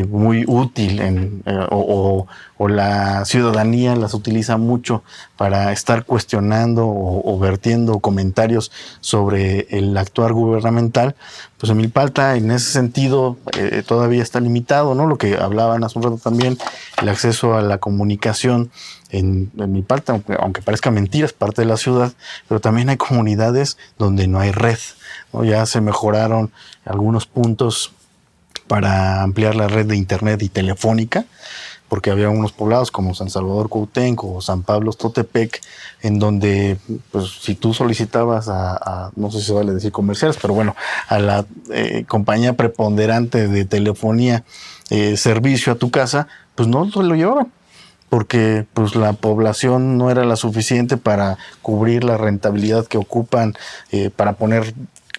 muy útil o la ciudadanía las utiliza mucho para estar cuestionando o vertiendo comentarios sobre el actuar gubernamental. Pues en Milpalta, en ese sentido, todavía está limitado, ¿no? Lo que hablaban hace un rato también, el acceso a la comunicación en Milpalta, aunque parezca mentira, es parte de la ciudad, pero también hay comunidades donde no hay red, ¿no? Ya se mejoraron algunos puntos para ampliar la red de internet y telefónica, porque había unos poblados como San Salvador Cuauhtémoc o San Pablo Totepec, en donde, pues, si tú solicitabas no sé si se vale decir comerciales, pero bueno, a la compañía preponderante de telefonía, servicio a tu casa, pues no se lo llevaban, porque pues la población no era la suficiente para cubrir la rentabilidad que ocupan para poner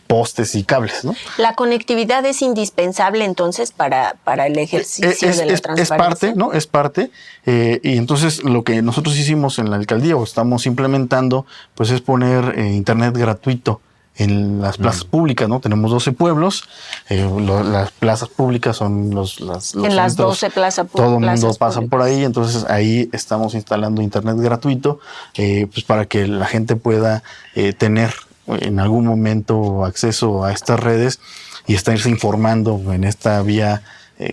postes y cables, ¿no? La conectividad es indispensable entonces para el ejercicio de la transparencia. Es parte, ¿no? Es parte. Y entonces lo que nosotros hicimos en la alcaldía o estamos implementando, pues es poner internet gratuito en las plazas públicas, ¿no? Tenemos 12 pueblos, las plazas públicas son los en las centros, 12 plazas públicas. todo el mundo pasa por ahí, entonces ahí estamos instalando internet gratuito, pues para que la gente pueda tener en algún momento acceso a estas redes y estarse informando en esta vía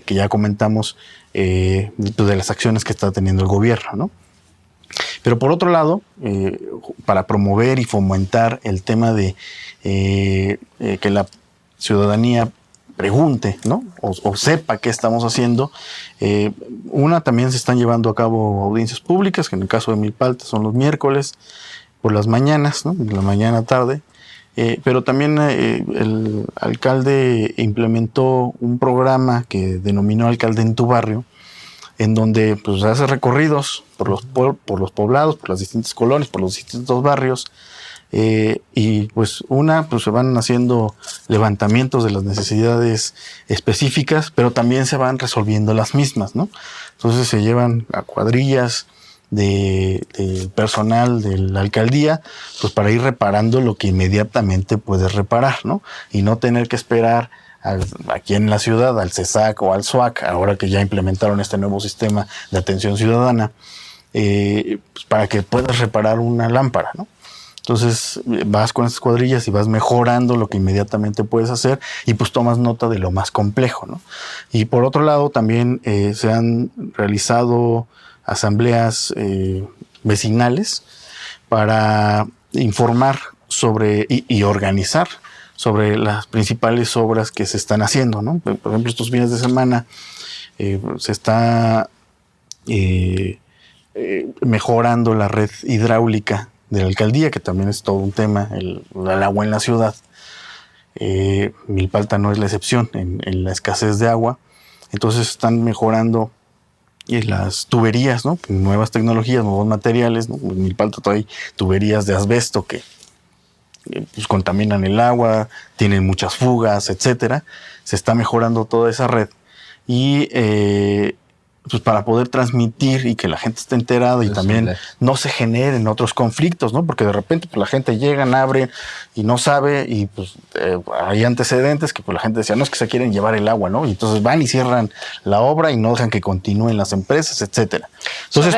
que ya comentamos de las acciones que está teniendo el gobierno, ¿no? Pero por otro lado, para promover y fomentar el tema de que la ciudadanía pregunte, ¿no? O sepa qué estamos haciendo, también se están llevando a cabo audiencias públicas, que en el caso de Milpalta son los miércoles por las mañanas, ¿no? De la mañana tarde. Pero también el alcalde implementó un programa que denominó Alcalde en tu Barrio, en donde pues hace recorridos por los poblados, por las distintas colonias, por los distintos barrios, y pues se van haciendo levantamientos de las necesidades específicas, pero también se van resolviendo las mismas, ¿no? Entonces se llevan a cuadrillas de personal de la alcaldía, pues para ir reparando lo que inmediatamente puedes reparar, ¿no? Y no tener que esperar aquí en la ciudad al CESAC o al SUAC, ahora que ya implementaron este nuevo sistema de atención ciudadana, pues para que puedas reparar una lámpara, ¿no? Entonces vas con estas cuadrillas y vas mejorando lo que inmediatamente puedes hacer y pues tomas nota de lo más complejo, ¿no? Y por otro lado también se han realizado asambleas vecinales para informar sobre y organizar sobre las principales obras que se están haciendo, ¿no? Por ejemplo, estos fines de semana se está mejorando la red hidráulica de la alcaldía, que también es todo un tema, el agua en la ciudad. Milpalta no es la excepción en la escasez de agua. Entonces están mejorando las tuberías, ¿no? Nuevas tecnologías, nuevos materiales, ¿no? En Milpalta hay tuberías de asbesto que pues contaminan el agua, tienen muchas fugas, etcétera. Se está mejorando toda esa red y pues para poder transmitir y que la gente esté enterada y también no se generen otros conflictos, ¿no? Porque de repente pues la gente llega, abre y no sabe y pues hay antecedentes que pues la gente decía, no, es que se quieren llevar el agua, ¿no? Y entonces van y cierran la obra y no dejan que continúen las empresas, etcétera. Entonces,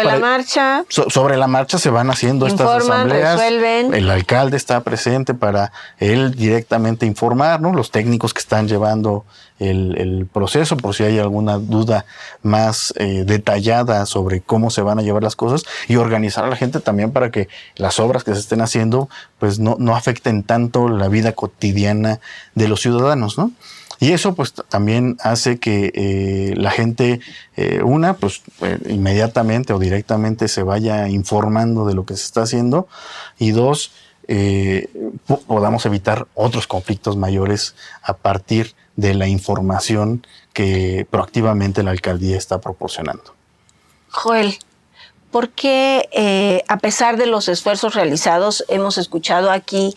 sobre la marcha se van haciendo estas asambleas. Resuelven. El alcalde está presente para él directamente informar, ¿no? Los técnicos que están llevando el proceso, por si hay alguna duda más detallada sobre cómo se van a llevar las cosas, y organizar a la gente también para que las obras que se estén haciendo pues no afecten tanto la vida cotidiana de los ciudadanos, ¿no? Y eso pues también hace que la gente, inmediatamente o directamente se vaya informando de lo que se está haciendo, y dos, podamos evitar otros conflictos mayores a partir de la información que proactivamente la alcaldía está proporcionando. Joel, ¿por qué a pesar de los esfuerzos realizados, hemos escuchado aquí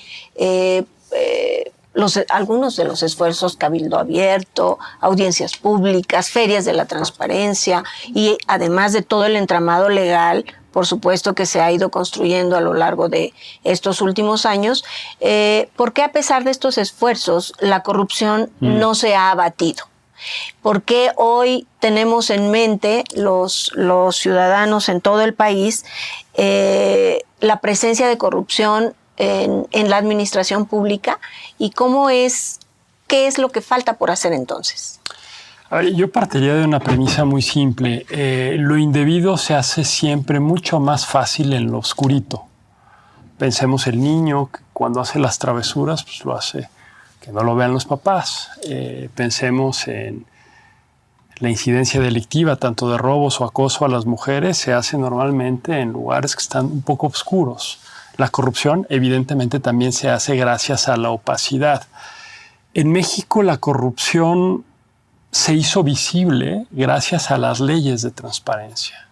algunos de los esfuerzos, cabildo abierto, audiencias públicas, ferias de la transparencia, y además de todo el entramado legal, por supuesto, que se ha ido construyendo a lo largo de estos últimos años? ¿Por qué a pesar de estos esfuerzos la corrupción no se ha abatido? ¿Por qué hoy tenemos en mente los ciudadanos en todo el país la presencia de corrupción en la administración pública, y qué es lo que falta por hacer entonces? A ver, yo partiría de una premisa muy simple. Lo indebido se hace siempre mucho más fácil en lo oscurito. Pensemos el niño que cuando hace las travesuras, pues lo hace que no lo vean los papás. Pensemos en la incidencia delictiva, tanto de robos o acoso a las mujeres, se hace normalmente en lugares que están un poco oscuros. La corrupción, evidentemente, también se hace gracias a la opacidad. En México, la corrupción se hizo visible gracias a las leyes de transparencia.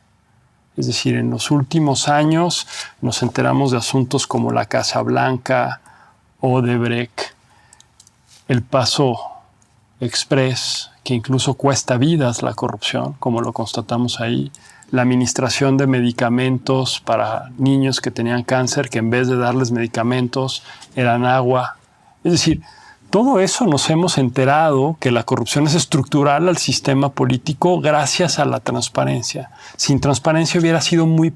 Es decir, en los últimos años nos enteramos de asuntos como la Casa Blanca, Odebrecht, el Paso Express, que incluso cuesta vidas la corrupción, como lo constatamos ahí, la administración de medicamentos para niños que tenían cáncer, que en vez de darles medicamentos eran agua. Es decir, todo eso nos hemos enterado que la corrupción es estructural al sistema político gracias a la transparencia. Sin transparencia hubiera sido muy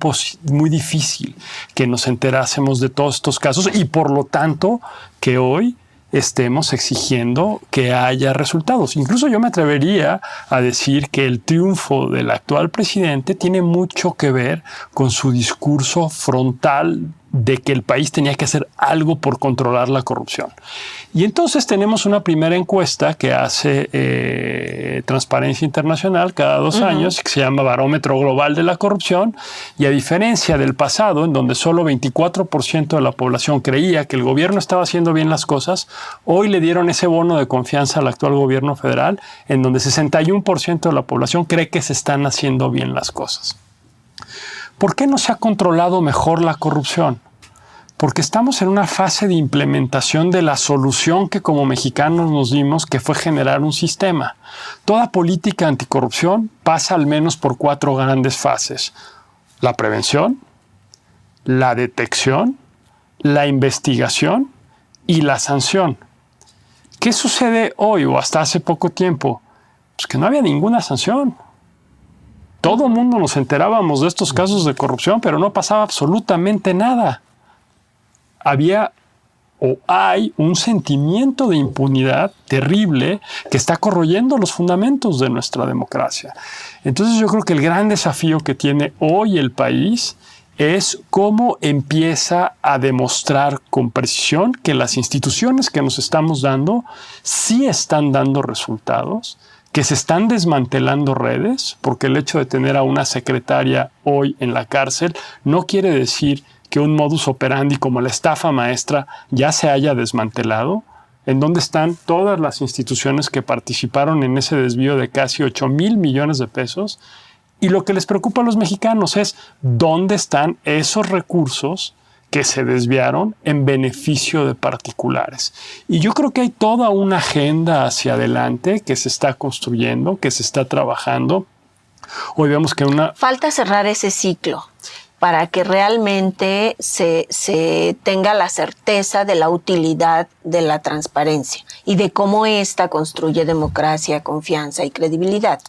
difícil que nos enterásemos de todos estos casos, y por lo tanto que hoy estemos exigiendo que haya resultados. Incluso yo me atrevería a decir que el triunfo del actual presidente tiene mucho que ver con su discurso frontal de que el país tenía que hacer algo por controlar la corrupción. Y entonces tenemos una primera encuesta que hace Transparencia Internacional cada 2 años, que se llama Barómetro Global de la Corrupción, y a diferencia del pasado, en donde solo 24% de la población creía que el gobierno estaba haciendo bien las cosas, hoy le dieron ese bono de confianza al actual gobierno federal, en donde 61% de la población cree que se están haciendo bien las cosas. ¿Por qué no se ha controlado mejor la corrupción? Porque estamos en una fase de implementación de la solución que como mexicanos nos dimos, que fue generar un sistema. Toda política anticorrupción pasa al menos por 4 grandes fases: la prevención, la detección, la investigación y la sanción. ¿Qué sucede hoy o hasta hace poco tiempo? Pues que no había ninguna sanción. Todo el mundo nos enterábamos de estos casos de corrupción, pero no pasaba absolutamente nada. Había o hay un sentimiento de impunidad terrible que está corroyendo los fundamentos de nuestra democracia. Entonces yo creo que el gran desafío que tiene hoy el país es cómo empieza a demostrar con precisión que las instituciones que nos estamos dando sí están dando resultados, que se están desmantelando redes, porque el hecho de tener a una secretaria hoy en la cárcel no quiere decir que un modus operandi como la estafa maestra ya se haya desmantelado. ¿En dónde están todas las instituciones que participaron en ese desvío de casi 8,000 millones de pesos? Y lo que les preocupa a los mexicanos es dónde están esos recursos que se desviaron en beneficio de particulares. Y yo creo que hay toda una agenda hacia adelante que se está construyendo, que se está trabajando, Hoy vemos que Falta cerrar ese ciclo para que realmente se tenga la certeza de la utilidad de la transparencia y de cómo ésta construye democracia, confianza y credibilidad.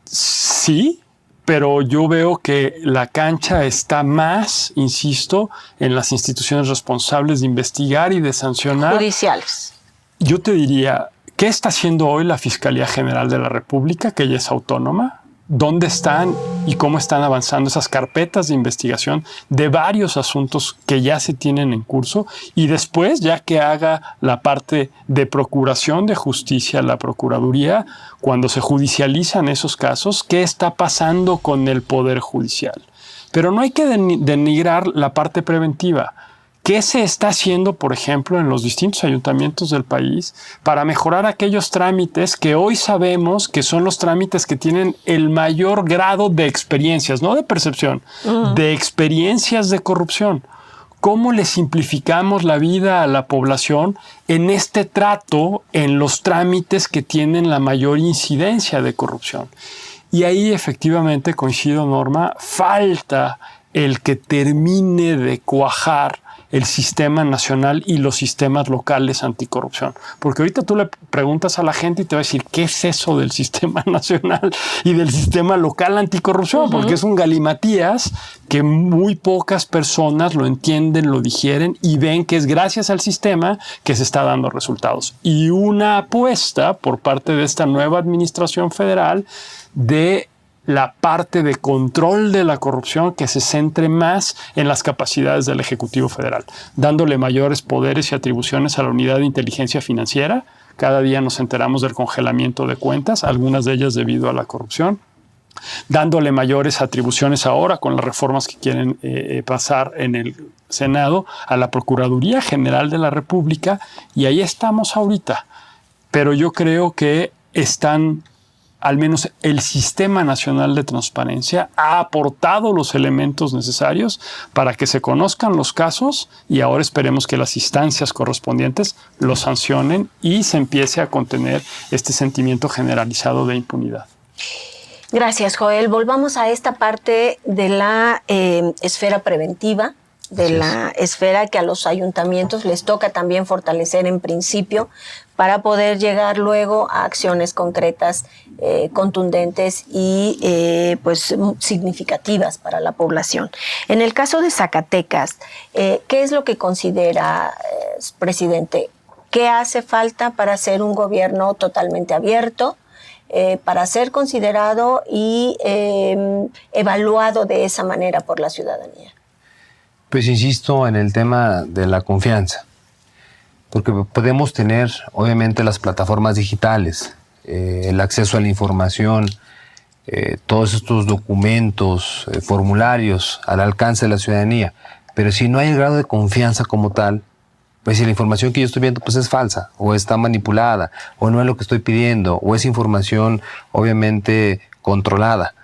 Sí, pero yo veo que la cancha está más, insisto, en las instituciones responsables de investigar y de sancionar. Judiciales. Yo te diría, ¿qué está haciendo hoy la Fiscalía General de la República, que ella es autónoma? ¿Dónde están y cómo están avanzando esas carpetas de investigación de varios asuntos que ya se tienen en curso? Y después, ya que haga la parte de procuración de justicia, la Procuraduría, cuando se judicializan esos casos, ¿qué está pasando con el Poder Judicial? Pero no hay que denigrar la parte preventiva. ¿Qué se está haciendo, por ejemplo, en los distintos ayuntamientos del país para mejorar aquellos trámites que hoy sabemos que son los trámites que tienen el mayor grado de experiencias, no de percepción, de experiencias de corrupción? ¿Cómo le simplificamos la vida a la población en este trato, en los trámites que tienen la mayor incidencia de corrupción? Y ahí efectivamente, coincido, Norma, falta el que termine de cuajar el sistema nacional y los sistemas locales anticorrupción. Porque ahorita tú le preguntas a la gente y te va a decir, ¿qué es eso del sistema nacional y del sistema local anticorrupción? Porque es un galimatías que muy pocas personas lo entienden, lo digieren y ven que es gracias al sistema que se está dando resultados. Y una apuesta por parte de esta nueva administración federal de la parte de control de la corrupción que se centre más en las capacidades del Ejecutivo Federal, dándole mayores poderes y atribuciones a la Unidad de Inteligencia Financiera. Cada día nos enteramos del congelamiento de cuentas, algunas de ellas debido a la corrupción, dándole mayores atribuciones ahora con las reformas que quieren pasar en el Senado a la Procuraduría General de la República, y ahí estamos ahorita. Pero yo creo que al menos el Sistema Nacional de Transparencia ha aportado los elementos necesarios para que se conozcan los casos y ahora esperemos que las instancias correspondientes los sancionen y se empiece a contener este sentimiento generalizado de impunidad. Gracias, Joel. Volvamos a esta parte de la esfera preventiva, de la esfera que a los ayuntamientos les toca también fortalecer en principio para poder llegar luego a acciones concretas, contundentes y pues significativas para la población. En el caso de Zacatecas, ¿qué es lo que considera, presidente? ¿Qué hace falta para ser un gobierno totalmente abierto, para ser considerado y evaluado de esa manera por la ciudadanía? Pues insisto en el tema de la confianza, porque podemos tener obviamente las plataformas digitales, el acceso a la información, todos estos documentos, formularios al alcance de la ciudadanía, pero si no hay el grado de confianza como tal, pues si la información que yo estoy viendo pues es falsa, o está manipulada, o no es lo que estoy pidiendo, o es información obviamente controlada,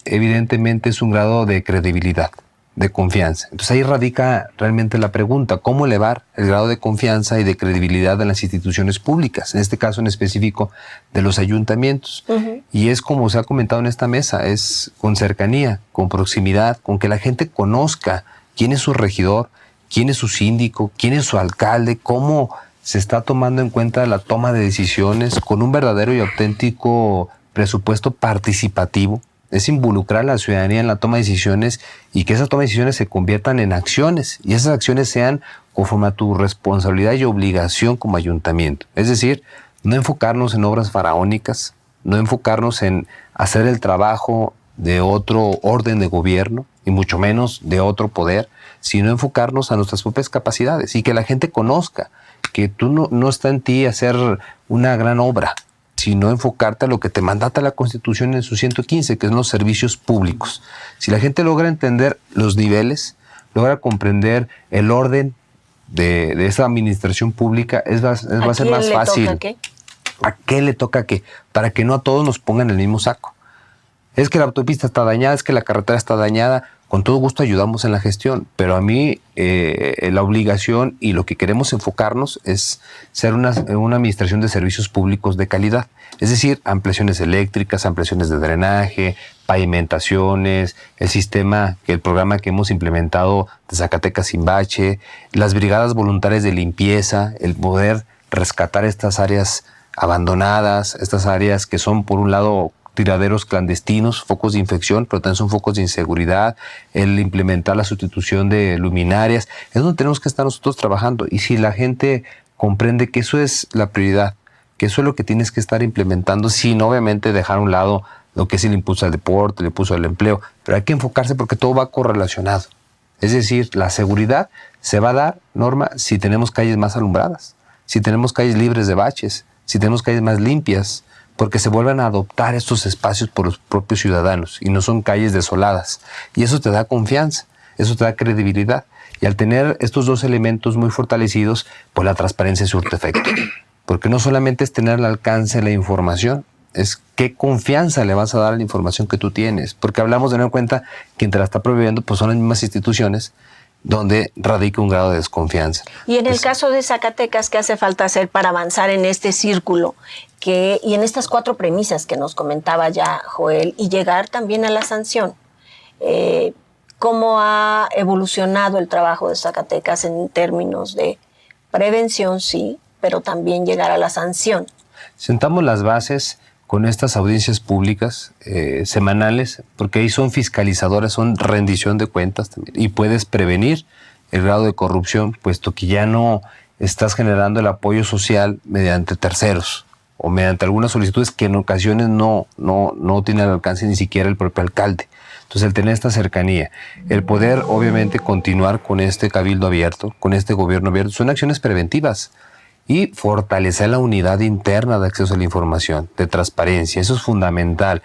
evidentemente es un grado de credibilidad, de confianza. Entonces ahí radica realmente la pregunta, ¿cómo elevar el grado de confianza y de credibilidad en las instituciones públicas? En este caso en específico de los ayuntamientos. Y es como se ha comentado en esta mesa, es con cercanía, con proximidad, con que la gente conozca quién es su regidor, quién es su síndico, quién es su alcalde, cómo se está tomando en cuenta la toma de decisiones con un verdadero y auténtico presupuesto participativo. Es involucrar a la ciudadanía en la toma de decisiones y que esas tomas de decisiones se conviertan en acciones y esas acciones sean conforme a tu responsabilidad y obligación como ayuntamiento. Es decir, no enfocarnos en obras faraónicas, no enfocarnos en hacer el trabajo de otro orden de gobierno y mucho menos de otro poder, sino enfocarnos a nuestras propias capacidades y que la gente conozca que tú no está en ti hacer una gran obra, sino enfocarte a lo que te mandata la Constitución en su 115, que son los servicios públicos. Si la gente logra entender los niveles, logra comprender el orden de esa administración pública, va a ser más fácil. ¿A qué le toca qué? Para que no a todos nos pongan en el mismo saco. Es que la autopista está dañada, es que la carretera está dañada. con todo gusto ayudamos en la gestión, pero a mí la obligación y lo que queremos enfocarnos es ser una administración de servicios públicos de calidad. Es decir, ampliaciones eléctricas, ampliaciones de drenaje, pavimentaciones, el programa que hemos implementado de Zacatecas sin bache, las brigadas voluntarias de limpieza, el poder rescatar estas áreas abandonadas, estas áreas que son por un lado tiraderos clandestinos, focos de infección, pero también son focos de inseguridad, el implementar la sustitución de luminarias, es donde tenemos que estar nosotros trabajando. Y si la gente comprende que eso es la prioridad, que eso es lo que tienes que estar implementando, sin obviamente dejar a un lado lo que es el impulso al deporte, el impulso al empleo, pero hay que enfocarse porque todo va correlacionado. Es decir, la seguridad se va a dar, Norma, si tenemos calles más alumbradas, si tenemos calles libres de baches, si tenemos calles más limpias, porque se vuelvan a adoptar estos espacios por los propios ciudadanos y no son calles desoladas. Y eso te da confianza, eso te da credibilidad. Y al tener estos dos elementos muy fortalecidos, pues la transparencia surte efecto. Porque no solamente es tener al alcance la información, es qué confianza le vas a dar a la información que tú tienes. Porque hablamos de nueva cuenta, quien te la está proveyendo pues son las mismas instituciones donde radica un grado de desconfianza. Y en el caso de Zacatecas, ¿qué hace falta hacer para avanzar en este círculo y en estas 4 premisas que nos comentaba ya Joel y llegar también a la sanción? ¿Cómo ha evolucionado el trabajo de Zacatecas en términos de prevención, sí, pero también llegar a la sanción? Sentamos las bases con estas audiencias públicas semanales, porque ahí son fiscalizadoras, son rendición de cuentas también, y puedes prevenir el grado de corrupción, puesto que ya no estás generando el apoyo social mediante terceros o mediante algunas solicitudes que en ocasiones no tienen al alcance ni siquiera el propio alcalde. Entonces, el tener esta cercanía, el poder obviamente continuar con este cabildo abierto, con este gobierno abierto, son acciones preventivas. Y fortalecer la unidad interna de acceso a la información, de transparencia, eso es fundamental.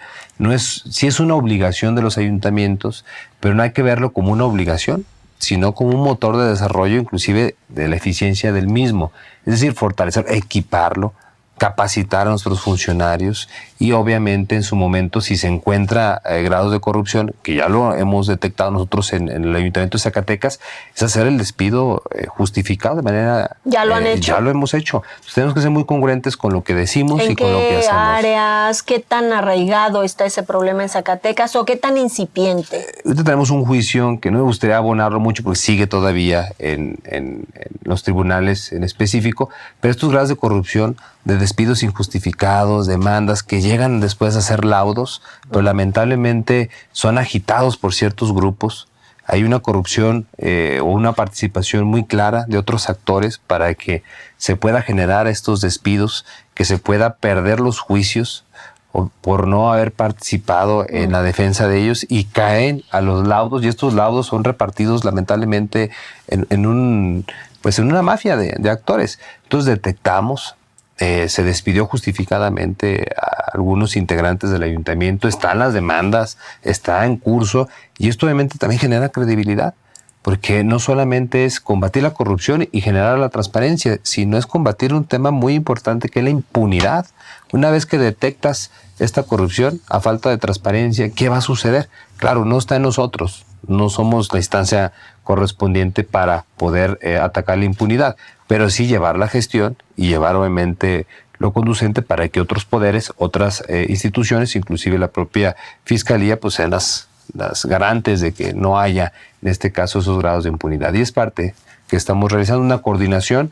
Sí es una obligación de los ayuntamientos, pero no hay que verlo como una obligación, sino como un motor de desarrollo, inclusive de la eficiencia del mismo. Es decir, fortalecer, equiparlo, capacitar a nuestros funcionarios y obviamente en su momento si se encuentra grados de corrupción, que ya lo hemos detectado nosotros en el Ayuntamiento de Zacatecas, es hacer el despido justificado de manera... ¿Ya lo han hecho? Ya lo hemos hecho. Entonces, tenemos que ser muy congruentes con lo que decimos y con lo que hacemos. ¿En qué áreas? ¿Qué tan arraigado está ese problema en Zacatecas o qué tan incipiente? Ahorita tenemos un juicio que no me gustaría abonarlo mucho porque sigue todavía en los tribunales en específico, pero estos grados de corrupción, de despidos injustificados, demandas que llegan después a hacer laudos, pero lamentablemente son agitados por ciertos grupos. Hay una corrupción o una participación muy clara de otros actores para que se pueda generar estos despidos, que se pueda perder los juicios o por no haber participado en la defensa de ellos y caen a los laudos, y estos laudos son repartidos lamentablemente en una mafia de actores. Entonces detectamos, se despidió justificadamente a algunos integrantes del ayuntamiento, están las demandas, está en curso, y esto obviamente también genera credibilidad, porque no solamente es combatir la corrupción y generar la transparencia, sino es combatir un tema muy importante que es la impunidad. Una vez que detectas esta corrupción, a falta de transparencia, ¿qué va a suceder? Claro, no está en nosotros, no somos la instancia correspondiente para poder atacar la impunidad, pero sí llevar la gestión y llevar obviamente lo conducente para que otros poderes, otras instituciones, inclusive la propia fiscalía, pues sean las garantes de que no haya, en este caso, esos grados de impunidad. Y es parte que estamos realizando una coordinación,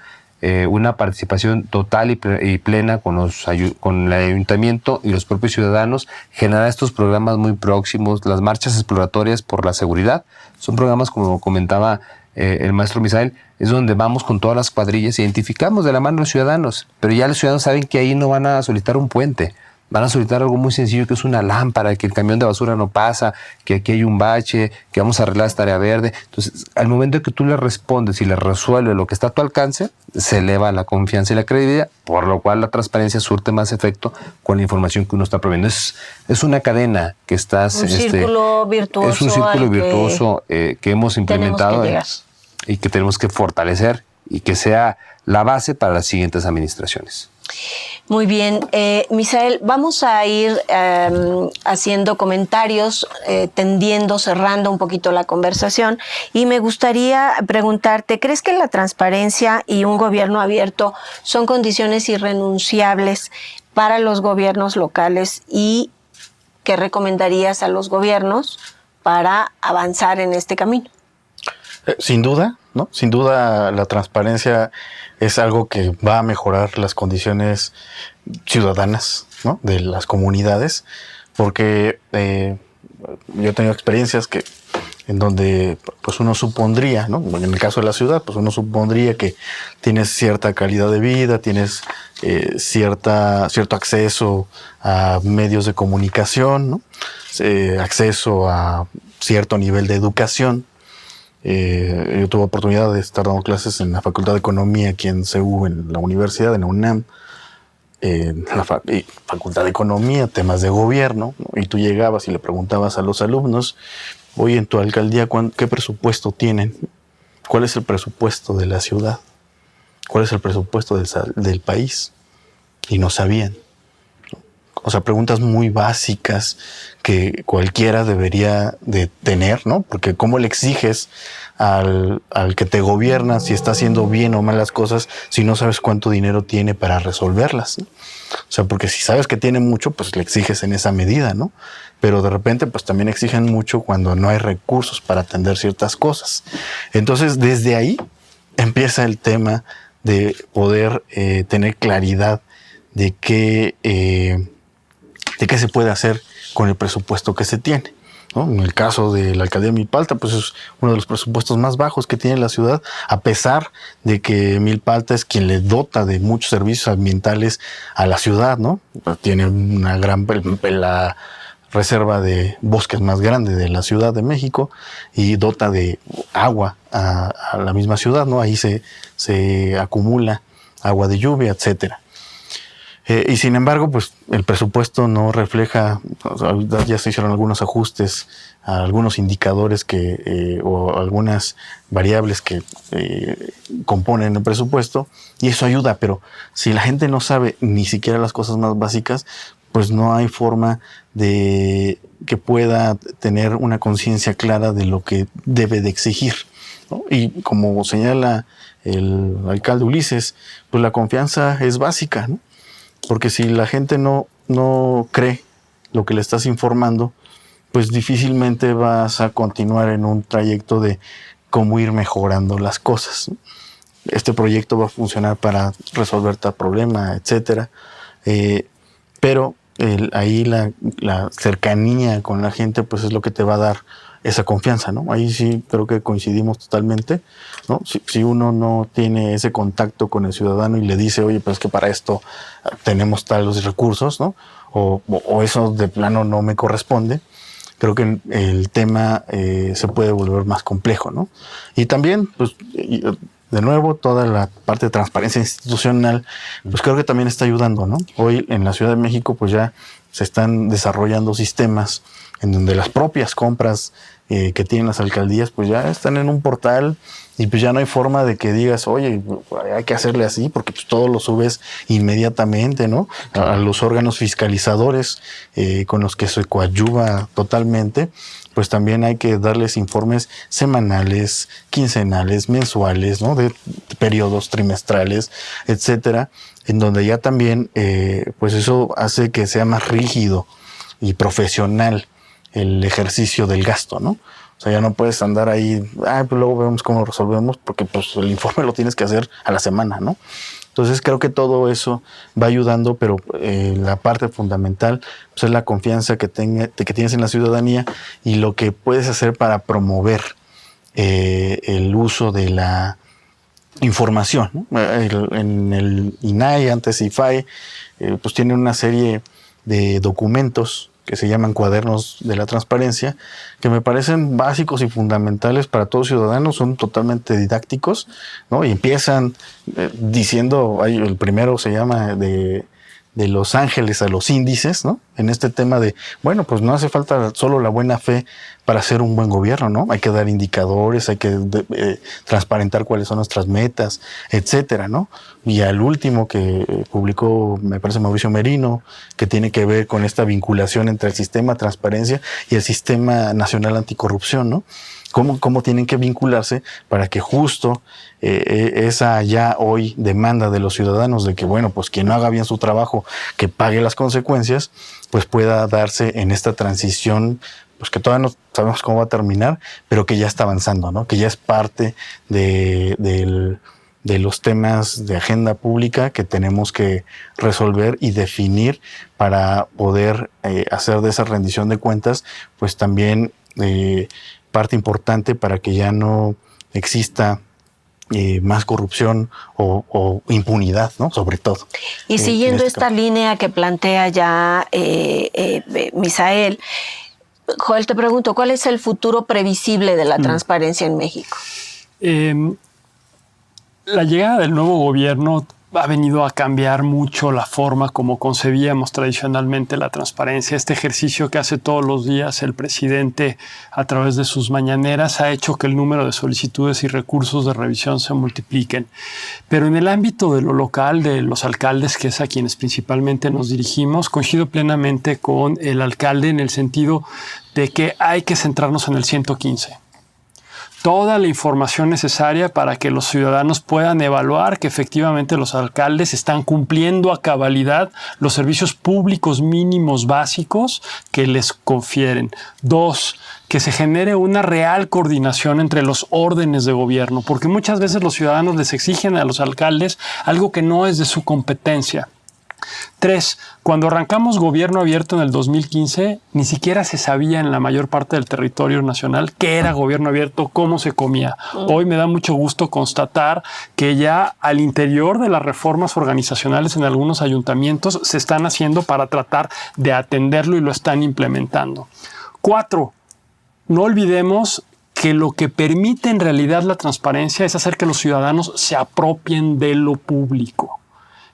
una participación total y plena con el ayuntamiento y los propios ciudadanos, generar estos programas muy próximos, las marchas exploratorias por la seguridad. Son programas, como comentaba el maestro Misael, es donde vamos con todas las cuadrillas, identificamos de la mano a los ciudadanos, pero ya los ciudadanos saben que ahí no van a solicitar un puente, van a solicitar algo muy sencillo, que es una lámpara, que el camión de basura no pasa, que aquí hay un bache, que vamos a arreglar esta área verde. Entonces, al momento que tú le respondes y le resuelves lo que está a tu alcance, se eleva la confianza y la credibilidad, por lo cual la transparencia surte más efecto con la información que uno está proveyendo. Es una cadena que estás... Un círculo virtuoso. Es un círculo virtuoso que hemos implementado y que tenemos que fortalecer y que sea la base para las siguientes administraciones. Muy bien, Misael, vamos a ir haciendo comentarios, cerrando un poquito la conversación, y me gustaría preguntarte, ¿crees que la transparencia y un gobierno abierto son condiciones irrenunciables para los gobiernos locales, y qué recomendarías a los gobiernos para avanzar en este camino? Sin duda, ¿no? Sin duda la transparencia es algo que va a mejorar las condiciones ciudadanas, ¿no? De las comunidades, porque yo he tenido experiencias en donde pues uno supondría, ¿no? En el caso de la ciudad, pues uno supondría que tienes cierta calidad de vida, tienes cierto acceso a medios de comunicación, ¿no? Acceso a cierto nivel de educación. Yo tuve oportunidad de estar dando clases en la Facultad de Economía aquí en CEU, en la universidad, en la UNAM, en la Facultad de Economía, temas de gobierno, ¿no? Y tú llegabas y le preguntabas a los alumnos, oye, en tu alcaldía, ¿qué presupuesto tienen? ¿Cuál es el presupuesto de la ciudad? ¿Cuál es el presupuesto del país? Y no sabían. O sea, preguntas muy básicas que cualquiera debería de tener, ¿no? Porque ¿cómo le exiges al que te gobierna si está haciendo bien o mal las cosas si no sabes cuánto dinero tiene para resolverlas, ¿no? O sea, porque si sabes que tiene mucho, pues le exiges en esa medida, ¿no? Pero de repente, pues también exigen mucho cuando no hay recursos para atender ciertas cosas. Entonces, desde ahí empieza el tema de poder tener claridad de qué se puede hacer con el presupuesto que se tiene, ¿no? En el caso de la alcaldía de Milpa Alta, pues es uno de los presupuestos más bajos que tiene la ciudad, a pesar de que Milpa Alta es quien le dota de muchos servicios ambientales a la ciudad, ¿no? Tiene la reserva de bosques más grande de la Ciudad de México y dota de agua a la misma ciudad, ¿no? Ahí se acumula agua de lluvia, etcétera. Y sin embargo, pues el presupuesto no refleja, o sea, ya se hicieron algunos ajustes a algunos indicadores o algunas variables que componen el presupuesto, y eso ayuda, pero si la gente no sabe ni siquiera las cosas más básicas, pues no hay forma de que pueda tener una conciencia clara de lo que debe de exigir, ¿no? Y como señala el alcalde Ulises, pues la confianza es básica, ¿no? Porque si la gente no cree lo que le estás informando, pues difícilmente vas a continuar en un trayecto de cómo ir mejorando las cosas. Este proyecto va a funcionar para resolver tal problema, etcétera. Pero ahí la cercanía con la gente, pues es lo que te va a dar esa confianza, ¿no? Ahí sí creo que coincidimos totalmente, ¿no? Si uno no tiene ese contacto con el ciudadano y le dice, oye, pues es que para esto tenemos tales recursos, ¿no? O eso de plano no me corresponde, creo que el tema se puede volver más complejo, ¿no? Y también, pues, de nuevo, toda la parte de transparencia institucional, pues creo que también está ayudando, ¿no? Hoy en la Ciudad de México, pues ya se están desarrollando sistemas en donde las propias compras que tienen las alcaldías, pues ya están en un portal, y pues ya no hay forma de que digas, oye, hay que hacerle así, porque pues todo lo subes inmediatamente, ¿no? A los órganos fiscalizadores con los que se coadyuva totalmente, pues también hay que darles informes semanales, quincenales, mensuales, ¿no? De periodos trimestrales, etcétera, en donde ya también, pues eso hace que sea más rígido y profesional el ejercicio del gasto, ¿no? O sea, ya no puedes andar ahí, pues luego vemos cómo lo resolvemos, porque pues el informe lo tienes que hacer a la semana, ¿no? Entonces creo que todo eso va ayudando, pero la parte fundamental pues, es la confianza que tienes en la ciudadanía y lo que puedes hacer para promover el uso de la información, ¿no? En el INAI, antes IFAE, pues tiene una serie de documentos que se llaman cuadernos de la transparencia, que me parecen básicos y fundamentales para todos los ciudadanos, son totalmente didácticos, ¿no? Y empiezan diciendo, el primero se llama de los ángeles a los índices, ¿no? en este tema de, bueno, pues no hace falta solo la buena fe para hacer un buen gobierno, ¿no? Hay que dar indicadores, hay que transparentar cuáles son nuestras metas, etcétera, ¿no? Y al último que publicó, me parece, Mauricio Merino, que tiene que ver con esta vinculación entre el sistema de transparencia y el sistema nacional anticorrupción, ¿no? Cómo tienen que vincularse para que justo esa ya hoy demanda de los ciudadanos de que, bueno, pues quien no haga bien su trabajo, que pague las consecuencias, pues pueda darse en esta transición, pues que todavía no sabemos cómo va a terminar, pero que ya está avanzando, ¿no? Que ya es parte de los temas de agenda pública que tenemos que resolver y definir para poder hacer de esa rendición de cuentas, pues también parte importante para que ya no exista más corrupción o impunidad, ¿no? Sobre todo. Y siguiendo esta línea que plantea ya Misael, Joel, te pregunto, ¿cuál es el futuro previsible de la transparencia en México? La llegada del nuevo gobierno ha venido a cambiar mucho la forma como concebíamos tradicionalmente la transparencia. Este ejercicio que hace todos los días el presidente a través de sus mañaneras ha hecho que el número de solicitudes y recursos de revisión se multipliquen. Pero en el ámbito de lo local, de los alcaldes, que es a quienes principalmente nos dirigimos, coincido plenamente con el alcalde en el sentido de que hay que centrarnos en el 115. Toda la información necesaria para que los ciudadanos puedan evaluar que efectivamente los alcaldes están cumpliendo a cabalidad los servicios públicos mínimos básicos que les confieren. 2, que se genere una real coordinación entre los órdenes de gobierno, porque muchas veces los ciudadanos les exigen a los alcaldes algo que no es de su competencia. 3, cuando arrancamos gobierno abierto en el 2015, ni siquiera se sabía en la mayor parte del territorio nacional qué era gobierno abierto, cómo se comía. Hoy me da mucho gusto constatar que ya al interior de las reformas organizacionales en algunos ayuntamientos se están haciendo para tratar de atenderlo y lo están implementando. 4, no olvidemos que lo que permite en realidad la transparencia es hacer que los ciudadanos se apropien de lo público.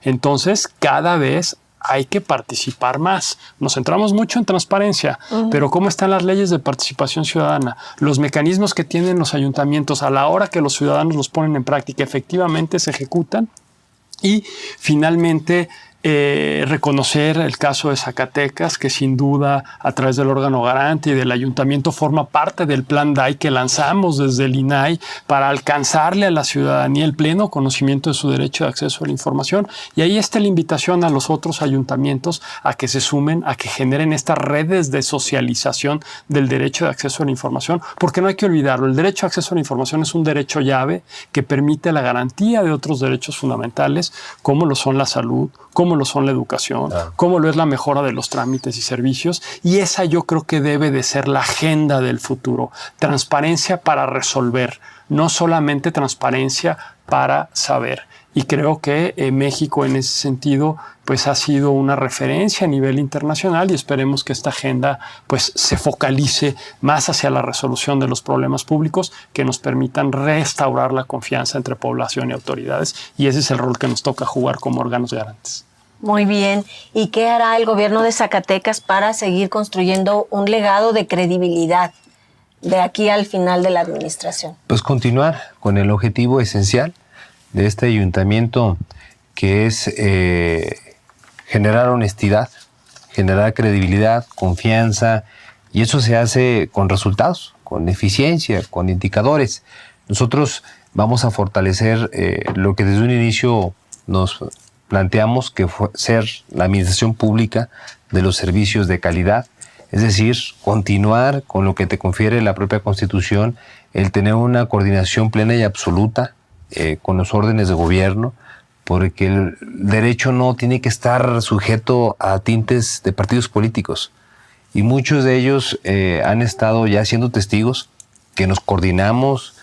Entonces, cada vez hay que participar más. Nos centramos mucho en transparencia, pero ¿cómo están las leyes de participación ciudadana? Los mecanismos que tienen los ayuntamientos a la hora que los ciudadanos los ponen en práctica, ¿efectivamente se ejecutan? Y finalmente, reconocer el caso de Zacatecas, que sin duda a través del órgano garante y del ayuntamiento forma parte del plan DAI que lanzamos desde el INAI para alcanzarle a la ciudadanía el pleno conocimiento de su derecho de acceso a la información. Y ahí está la invitación a los otros ayuntamientos a que se sumen, a que generen estas redes de socialización del derecho de acceso a la información, porque no hay que olvidarlo, el derecho a acceso a la información es un derecho llave que permite la garantía de otros derechos fundamentales, como lo son la salud, como lo son la educación, como lo es la mejora de los trámites y servicios, y esa yo creo que debe de ser la agenda del futuro. Transparencia para resolver, no solamente transparencia para saber. Y creo que México en ese sentido pues ha sido una referencia a nivel internacional y esperemos que esta agenda pues se focalice más hacia la resolución de los problemas públicos que nos permitan restaurar la confianza entre población y autoridades, y ese es el rol que nos toca jugar como órganos garantes. Muy bien. ¿Y qué hará el gobierno de Zacatecas para seguir construyendo un legado de credibilidad de aquí al final de la administración? Pues continuar con el objetivo esencial de este ayuntamiento, que es generar honestidad, generar credibilidad, confianza, y eso se hace con resultados, con eficiencia, con indicadores. Nosotros vamos a fortalecer lo que desde un inicio nos planteamos, que fue ser la administración pública de los servicios de calidad, es decir, continuar con lo que te confiere la propia Constitución, el tener una coordinación plena y absoluta con los órdenes de gobierno, porque el derecho no tiene que estar sujeto a tintes de partidos políticos. Y muchos de ellos han estado ya siendo testigos que nos coordinamos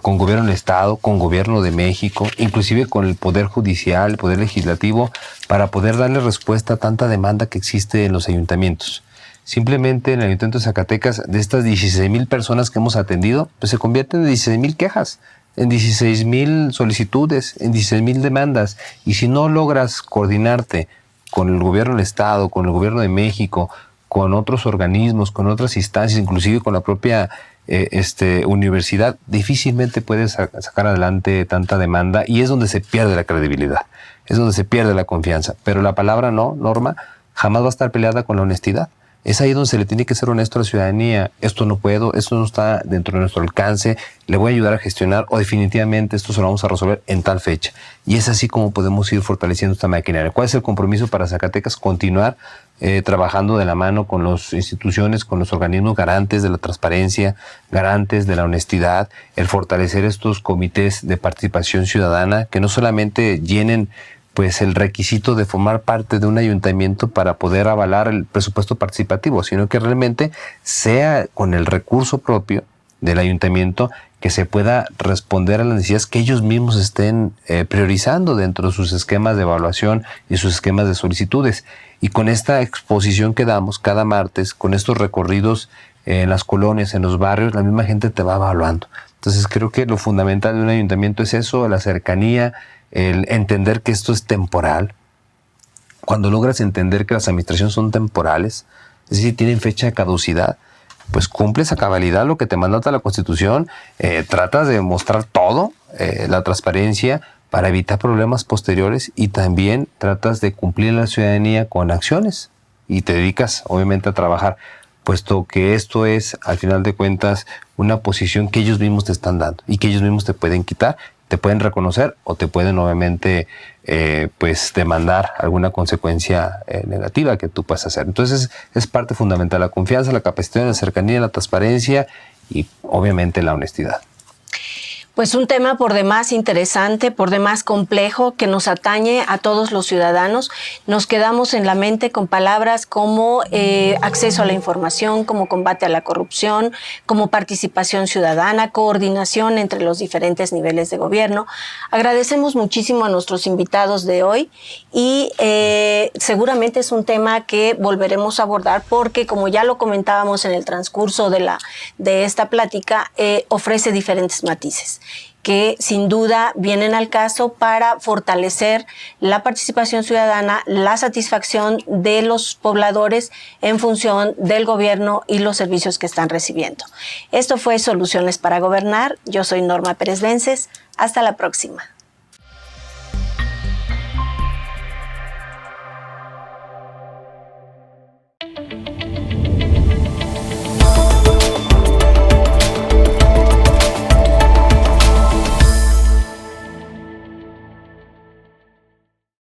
con gobierno del Estado, con gobierno de México, inclusive con el Poder Judicial, el Poder Legislativo, para poder darle respuesta a tanta demanda que existe en los ayuntamientos. Simplemente en el Ayuntamiento de Zacatecas, de estas 16,000 personas que hemos atendido, pues se convierten en 16,000 quejas, en 16,000 solicitudes, en 16,000 demandas. Y si no logras coordinarte con el gobierno del Estado, con el gobierno de México, con otros organismos, con otras instancias, inclusive con la propia universidad, difícilmente puedes sacar adelante tanta demanda, y es donde se pierde la credibilidad, es donde se pierde la confianza. Pero la palabra no, Norma, jamás va a estar peleada con la honestidad. Es ahí donde se le tiene que ser honesto a la ciudadanía. Esto no puedo, esto no está dentro de nuestro alcance, le voy a ayudar a gestionar, o definitivamente esto se lo vamos a resolver en tal fecha. Y es así como podemos ir fortaleciendo esta maquinaria. ¿Cuál es el compromiso para Zacatecas? Continuar trabajando de la mano con las instituciones, con los organismos garantes de la transparencia, garantes de la honestidad, el fortalecer estos comités de participación ciudadana que no solamente llenen pues el requisito de formar parte de un ayuntamiento para poder avalar el presupuesto participativo, sino que realmente sea con el recurso propio del ayuntamiento que se pueda responder a las necesidades que ellos mismos estén priorizando dentro de sus esquemas de evaluación y sus esquemas de solicitudes. Y con esta exposición que damos cada martes, con estos recorridos en las colonias, en los barrios, la misma gente te va evaluando. Entonces creo que lo fundamental de un ayuntamiento es eso, la cercanía, el entender que esto es temporal. Cuando logras entender que las administraciones son temporales, es decir, tienen fecha de caducidad, pues cumples a cabalidad lo que te manda la Constitución, tratas de mostrar todo, la transparencia, para evitar problemas posteriores, y también tratas de cumplir a la ciudadanía con acciones y te dedicas obviamente a trabajar, puesto que esto es al final de cuentas una posición que ellos mismos te están dando y que ellos mismos te pueden quitar, te pueden reconocer o te pueden obviamente pues demandar alguna consecuencia negativa que tú puedas hacer. Entonces es parte fundamental la confianza, la capacitación, la cercanía, la transparencia y obviamente la honestidad. Pues un tema por demás interesante, por demás complejo, que nos atañe a todos los ciudadanos. Nos quedamos en la mente con palabras como acceso a la información, como combate a la corrupción, como participación ciudadana, coordinación entre los diferentes niveles de gobierno. Agradecemos muchísimo a nuestros invitados de hoy y seguramente es un tema que volveremos a abordar porque, como ya lo comentábamos en el transcurso de esta plática, ofrece diferentes matices que sin duda vienen al caso para fortalecer la participación ciudadana, la satisfacción de los pobladores en función del gobierno y los servicios que están recibiendo. Esto fue Soluciones para Gobernar. Yo soy Norma Pérez Vences. Hasta la próxima.